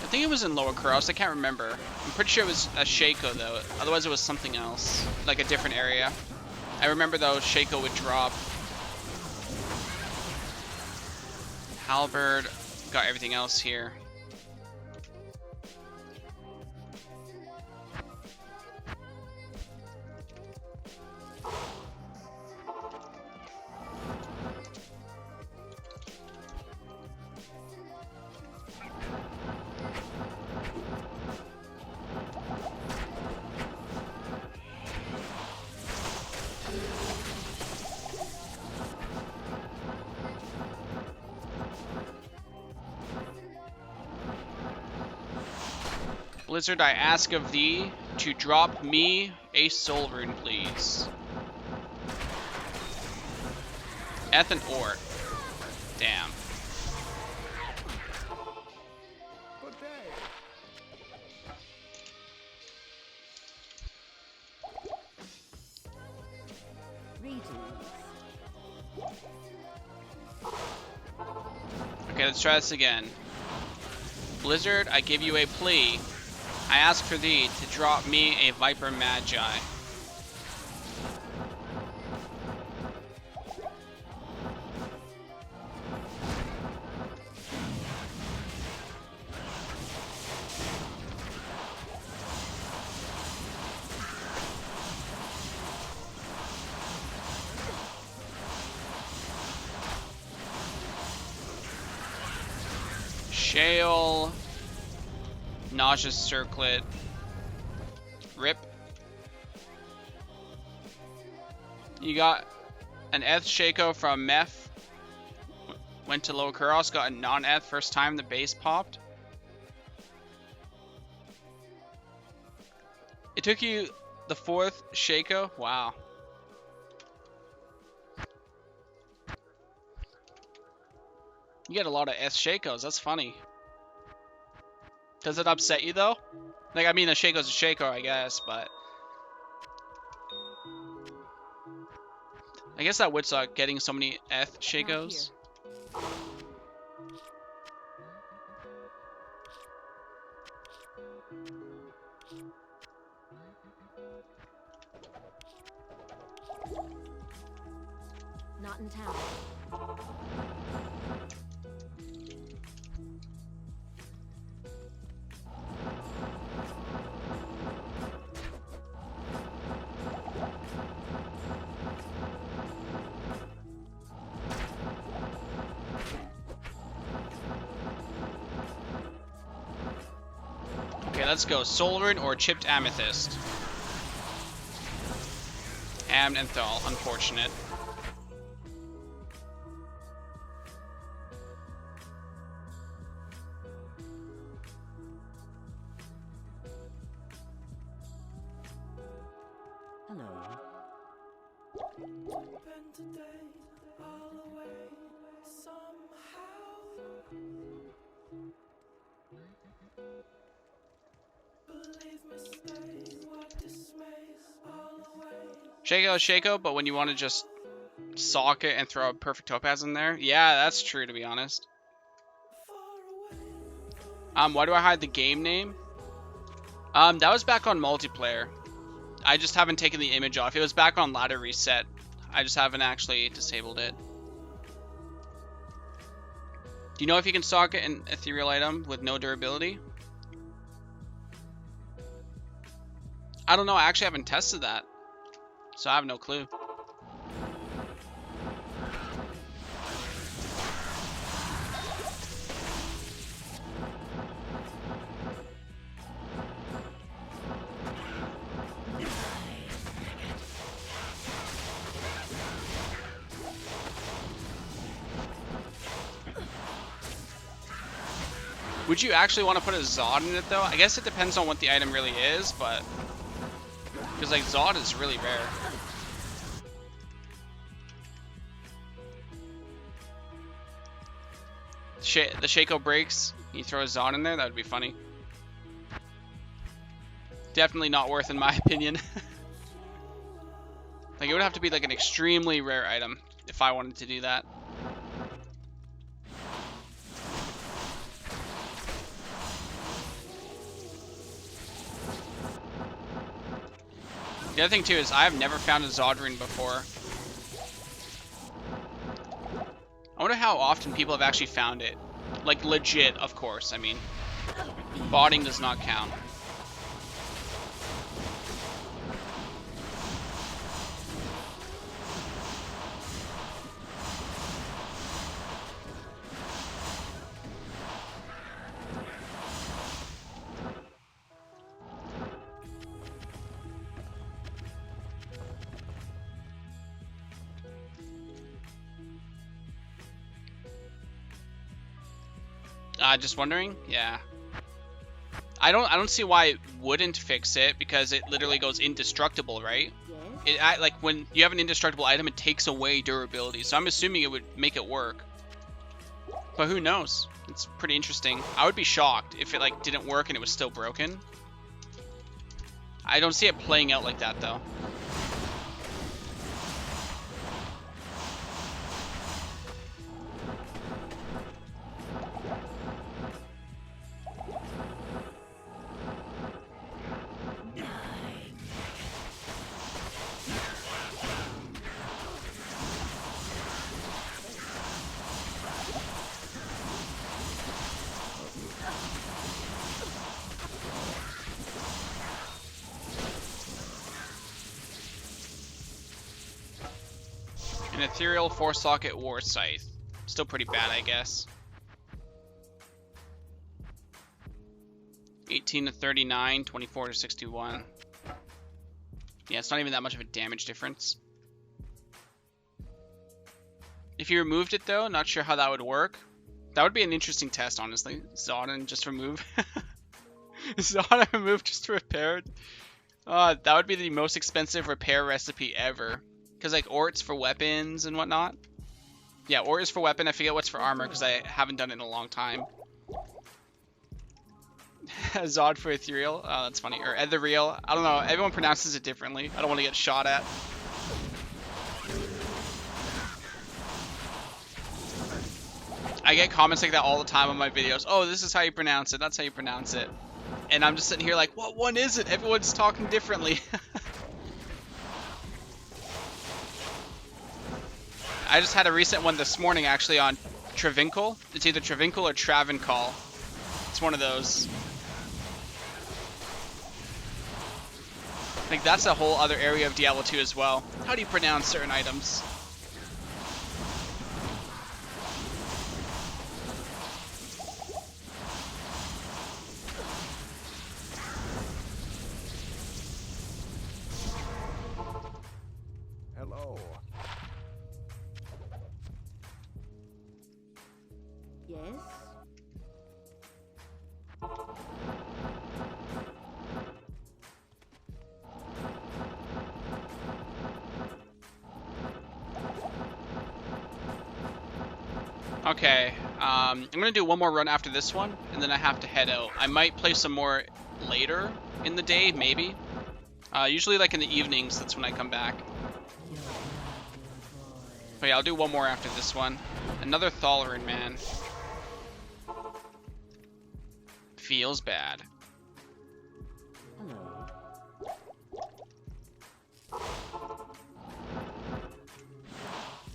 I think it was in lower Kuros, I can't remember. I'm pretty sure it was a Shako though, otherwise it was something else, like a different area. I remember though, Shako would drop. Halberd, got everything else here. Blizzard, I ask of thee to drop me a soul rune, please. Ethan Ort. Damn. Good day. Greetings. Okay, let's try this again. Blizzard, I give you a plea. I ask for thee to drop me a Viper Magi. Shale. Nauseous Circlet. Rip. You got an Eth Shako from Meth. Went to lower Kuros, got a non-Eth first time the base popped. It took you the 4th Shako? Wow. You get a lot of S Shakos, that's funny. Does it upset you though? Like, I mean, a Shaco's a Shako, I guess, but I guess that would suck, getting so many Eth Shakos. Not in town. Okay, let's go. Soulrune or Chipped Amethyst? Amnenthal, unfortunate. Hello. Shako is Shako, but when you want to just sock it and throw a perfect topaz in there, yeah, that's true to be honest. Why do I hide the game name? That was back on multiplayer. I just haven't taken the image off. It was back on ladder reset. I just haven't actually disabled it. Do you know if you can sock an ethereal item with no durability? I don't know. I actually haven't tested that. So I have no clue. Would you actually want to put a Zod in it though? I guess it depends on what the item really is, but because like Zod is really rare. The Shaco breaks. You throw a Zod in there, that would be funny. Definitely not worth, in my opinion. Like, it would have to be like an extremely rare item if I wanted to do that. The other thing too is I have never found a Zod rune before. I wonder how often people have actually found it. Like, legit, of course. I mean, botting does not count. Just wondering? Yeah. I don't see why it wouldn't fix it, because it literally goes indestructible, right? Yes? Like, when you have an indestructible item, it takes away durability, so I'm assuming it would make it work. But who knows? It's pretty interesting. I would be shocked if it like didn't work and it was still broken. I don't see it playing out like that though. An ethereal 4-socket war scythe. Still pretty bad, I guess. 18 to 39, 24 to 61. Yeah, it's not even that much of a damage difference. If you removed it though, not sure how that would work. That would be an interesting test, honestly. Zod just remove. Zod remove just repaired. That would be the most expensive repair recipe ever. Because like Ort's for weapons and whatnot. Yeah, Ort is for weapon. I forget what's for armor because I haven't done it in a long time. Zod for ethereal. Oh, that's funny. Or ethereal. I don't know. Everyone pronounces it differently. I don't want to get shot at. I get comments like that all the time on my videos. Oh, this is how you pronounce it. That's how you pronounce it. And I'm just sitting here like, what one is it? Everyone's talking differently. I just had a recent one this morning actually on Travincal. It's either Travincal or Travincal. It's one of those. Like that's a whole other area of Diablo 2 as well. How do you pronounce certain items? Hello. Yes? Okay, I'm gonna do one more run after this one, and then I have to head out. I might play some more later in the day, maybe. Usually like in the evenings, that's when I come back. But yeah, I'll do one more after this one. Another Thalarin, man. Feels bad. Hello.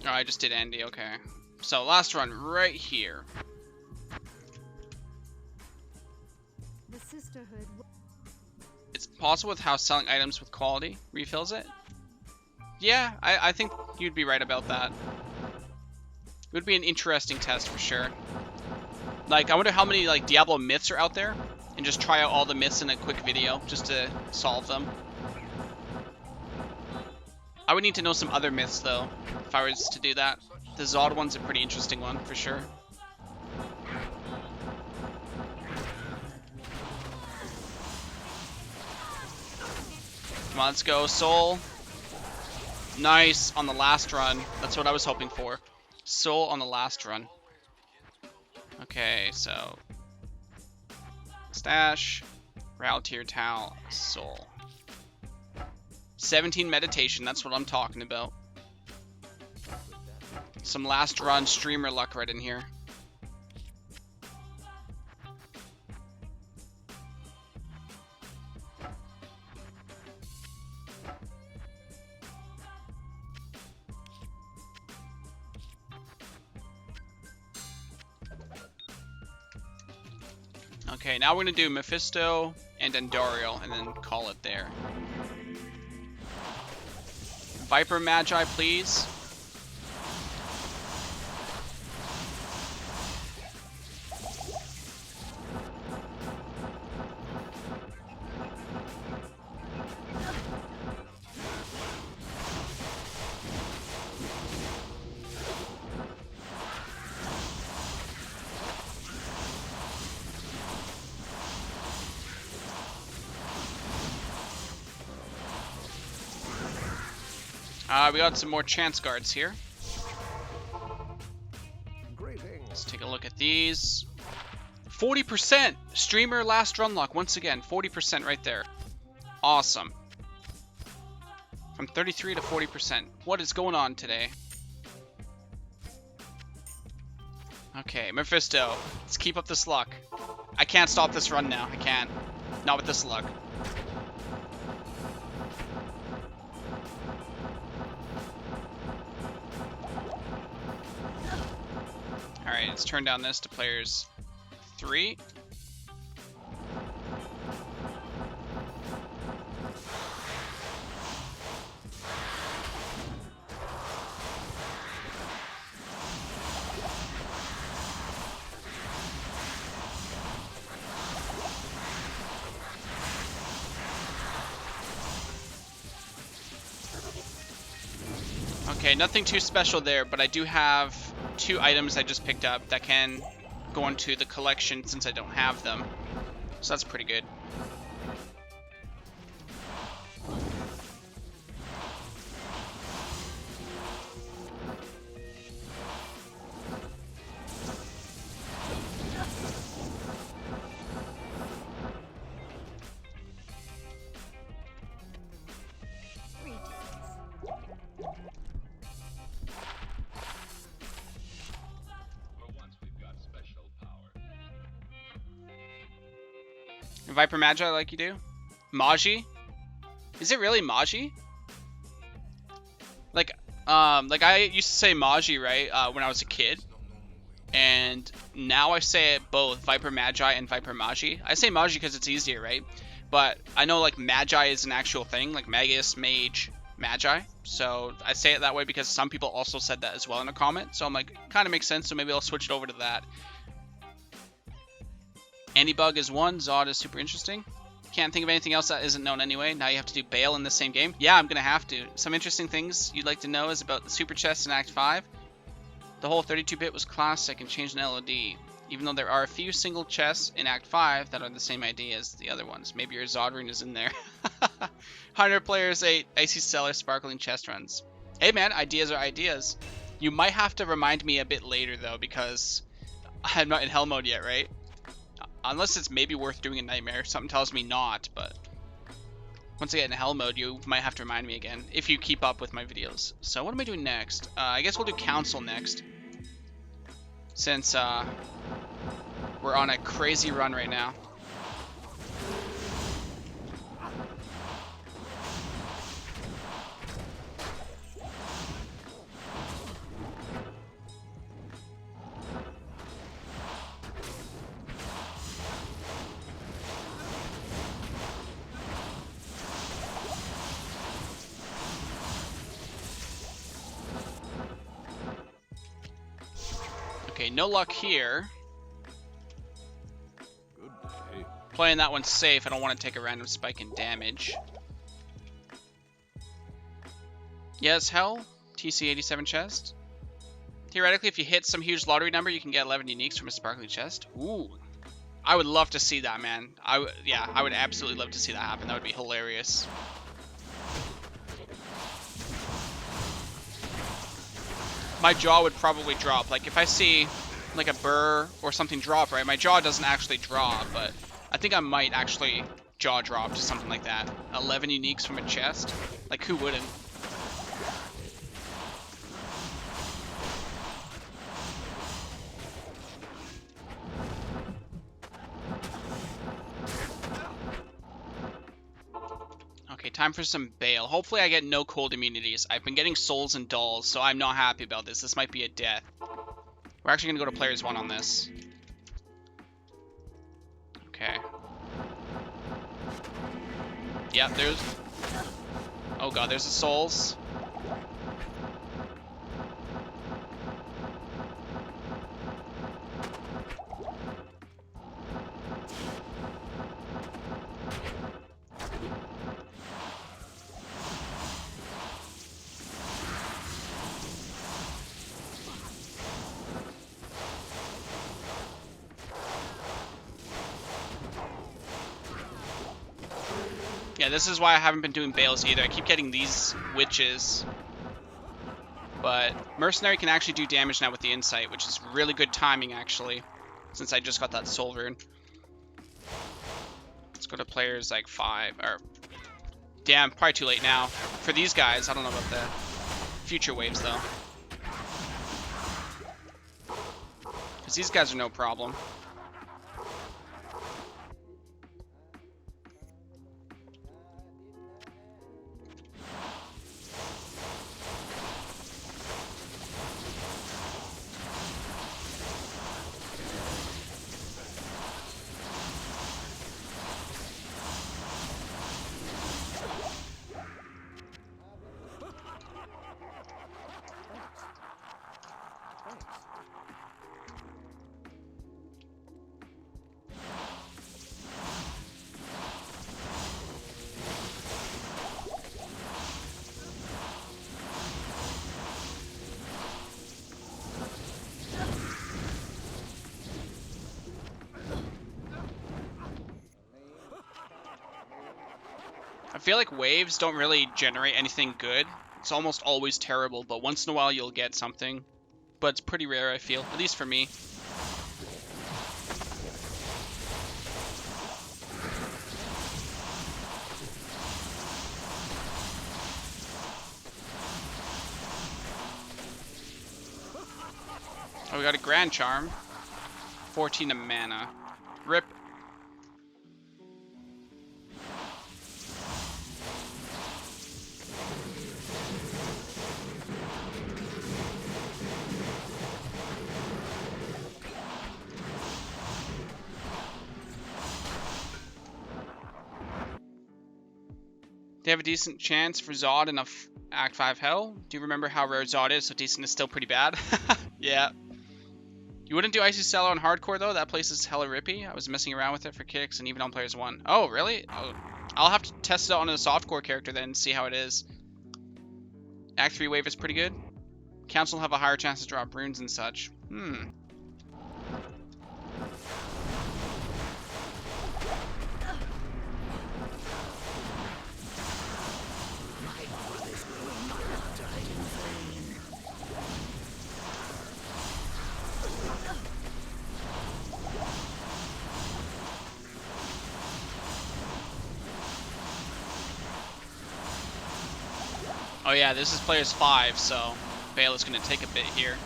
Oh, I just did Andy, okay. So, last run right here. The Sisterhood. It's possible with how selling items with quality refills it. Yeah, I think you'd be right about that. It would be an interesting test for sure. Like, I wonder how many like Diablo myths are out there, and just try out all the myths in a quick video just to solve them. I would need to know some other myths though, if I was to do that. The Zod one's a pretty interesting one for sure. Come on, let's go, Soul. Nice on the last run. That's what I was hoping for. Soul on the last run. Okay, so stash, Route Tier Towel, Soul. 17 meditation, that's what I'm talking about. Some last run streamer luck right in here. Okay, now we're gonna do Mephisto and Andariel and then call it there. Viper Magi, please. We got some more chance guards here. Greetings. Let's take a look at these. 40%! Streamer last run lock, once again. 40% right there. Awesome. From 33 to 40%. What is going on today? Okay, Mephisto. Let's keep up this luck. I can't stop this run now. I can't. Not with this luck. Alright, let's turn down this to players 3. Okay, nothing too special there, but I do have 2 items I just picked up that can go into the collection since I don't have them. So that's pretty good. Viper Magi like you do? Magi? Is it really Magi? Like I used to say Magi, right, when I was a kid. And now I say it both, Viper Magi and Viper Magi. I say Magi because it's easier, right? But I know like Magi is an actual thing, like Magus, Mage, Magi. So I say it that way because some people also said that as well in a comment. So I'm like, kind of makes sense, so maybe I'll switch it over to that. Antibug is 1, Zod is super interesting. Can't think of anything else that isn't known anyway. Now you have to do Bale in the same game. Yeah, I'm going to have to. Some interesting things you'd like to know is about the super chest in Act 5. The whole 32-bit was classic and changed in LOD. Even though there are a few single chests in Act 5 that are the same idea as the other ones. Maybe your Zod rune is in there. 100 players, 8 Icy Cellar sparkling chest runs. Hey man, ideas are ideas. You might have to remind me a bit later though, because I'm not in hell mode yet, right? Unless it's maybe worth doing a nightmare. Something tells me not, but once I get in hell mode, you might have to remind me again, if you keep up with my videos. So what am I doing next? I guess we'll do Council next, since we're on a crazy run right now. Okay, no luck here. Good day. Playing that one safe. I don't want to take a random spike in damage. Yes, hell. TC87 chest. Theoretically, if you hit some huge lottery number, you can get 11 uniques from a sparkly chest. Ooh. I would love to see that, man. I would absolutely love to see that happen. That would be hilarious. my jaw would probably drop. Like if I see like a burr or something drop, right, my jaw doesn't actually drop, but I think I might actually jaw drop to something like that. 11 uniques from a chest? Like who wouldn't? Okay, time for some Bale. Hopefully I get no cold immunities. I've been getting souls and dolls, so I'm not happy about this. This might be a death. We're actually going to go to players 1 on this. Okay. Yeah, there's... Oh god, there's the souls. Yeah, this is why I haven't been doing Bales either. I keep getting these witches. But Mercenary can actually do damage now with the Insight, which is really good timing, actually, since I just got that Soul Rune. Let's go to players like 5, or... Damn, probably too late now. For these guys, I don't know about the future waves, though. Because these guys are no problem. I feel like waves don't really generate anything good. It's almost always terrible, but once in a while you'll get something. But it's pretty rare, I feel, at least for me. Oh, we got a Grand Charm. 14 of mana. Rip. They have a decent chance for Zod in a Act 5 Hell. Do you remember how rare Zod is, so decent is still pretty bad? Yeah. You wouldn't do Icy Cellar on Hardcore, though? That place is hella rippy. I was messing around with it for kicks and even on Players 1. Oh, really? Oh, I'll have to test it out on a softcore character then and see how it is. Act 3 Wave is pretty good. Council have a higher chance to drop runes and such. Oh yeah, this is players 5, so Bale is going to take a bit here.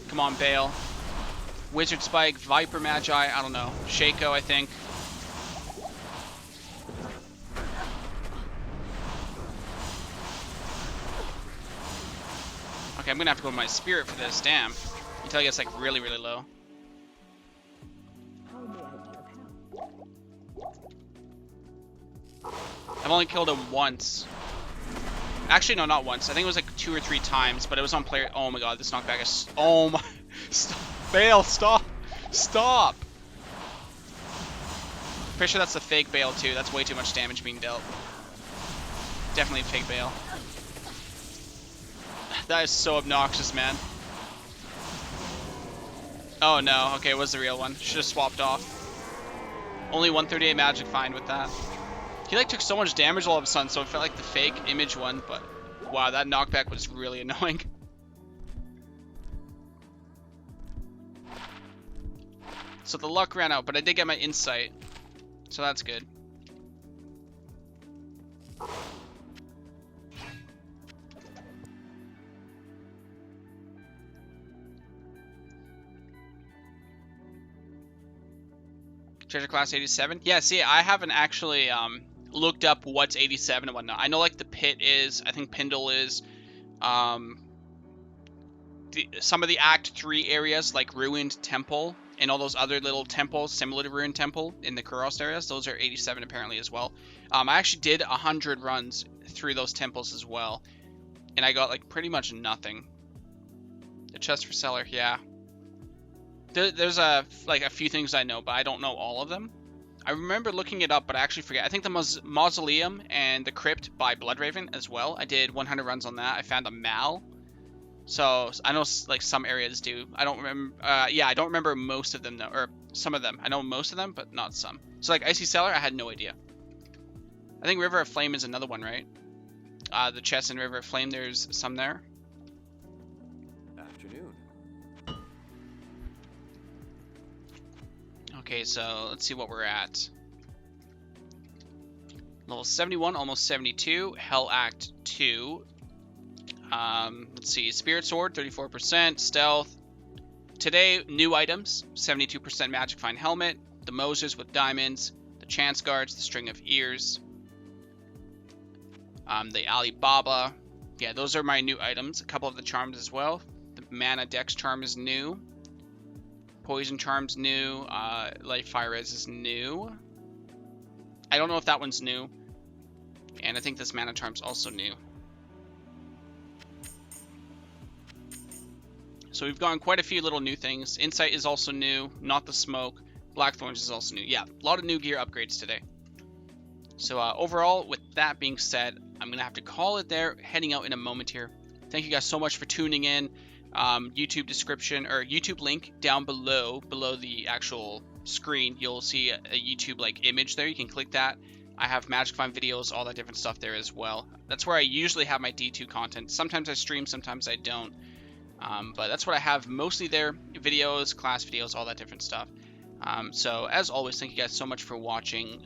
Come on, Bale. Wizard Spike, Viper Magi, I don't know. Shaco, I think. Okay, I'm going to have to go with my Spirit for this, damn. Until it gets like really, really low. I've only killed him once. Actually, no, not once. I think it was like 2 or 3 times, but it was on player. Oh my god, this knockback is. Oh my. Stop. Bale, stop. Stop. Pretty sure that's the fake Bale, too. That's way too much damage being dealt. Definitely fake Bale. That is so obnoxious, man. Oh no. Okay, it was the real one. Should have swapped off. Only 138 magic fine with that. He like took so much damage all of a sudden, so it felt like the fake image one, but wow, that knockback was really annoying. So the luck ran out, but I did get my insight. So that's good. Treasure class 87? Yeah, see, I haven't actually looked up what's 87 and whatnot. I know like the pit is, I think Pindle is, some of the Act 3 areas like Ruined Temple and all those other little temples similar to Ruined Temple in the Kuros areas, those are 87 apparently as well. I actually did 100 runs through those temples as well, and I got like pretty much nothing. The chest for seller, yeah. There's a few things I know, but I don't know all of them. I remember looking it up, but I actually forget. I think the Mausoleum and the Crypt by Bloodraven as well. I did 100 runs on that. I found a Mal. So I know like some areas do. I don't remember. Yeah, I don't remember most of them though, or some of them. I know most of them, but not some. So like Icy Cellar, I had no idea. I think River of Flame is another one, right? The chest in River of Flame, there's some there. Afternoon. Okay, so let's see what we're at. Level 71, almost 72. Hell Act 2. Let's see. Spirit Sword, 34%. Stealth. Today, new items. 72% Magic Find Helmet. The Mosers with diamonds. The Chance Guards. The String of Ears. The Alibaba. Yeah, those are my new items. A couple of the charms as well. The Mana Dex charm is new. Poison charm's new. Light Fire Res is new. I don't know if that one's new. And I think this Mana charm's also new. So we've gotten quite a few little new things. Insight is also new. Not the Smoke. Blackthorns is also new. Yeah, a lot of new gear upgrades today. So overall, with that being said, I'm going to have to call it there. Heading out in a moment here. Thank you guys so much for tuning in. YouTube description or YouTube link down below the actual screen. You'll see a YouTube like image there. You can click that. I have Magic Find videos, all that different stuff there as well. That's where I usually have my D2 content. Sometimes I stream, sometimes I don't. But that's what I have mostly there. Videos, class videos, all that different stuff. So as always, thank you guys so much for watching.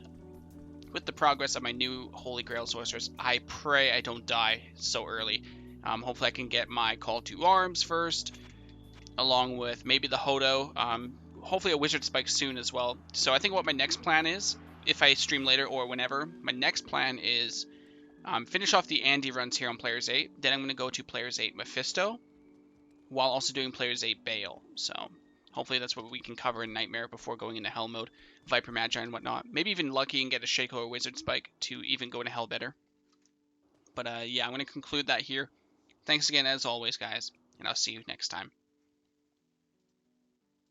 With the progress of my new Holy Grail Sorceress, I pray I don't die so early. Hopefully I can get my Call to Arms first, along with maybe the Hodo. Hopefully a Wizard Spike soon as well. So I think what my next plan is, if I stream later or whenever, my next plan is finish off the Andy runs here on Players 8. Then I'm going to go to Players 8 Mephisto, while also doing Players 8 Bale. So hopefully that's what we can cover in Nightmare before going into Hell mode, Viper Magi and whatnot. Maybe even Lucky and get a Shaco or Wizard Spike to even go into Hell better. But yeah, I'm going to conclude that here. Thanks again as always, guys, and I'll see you next time.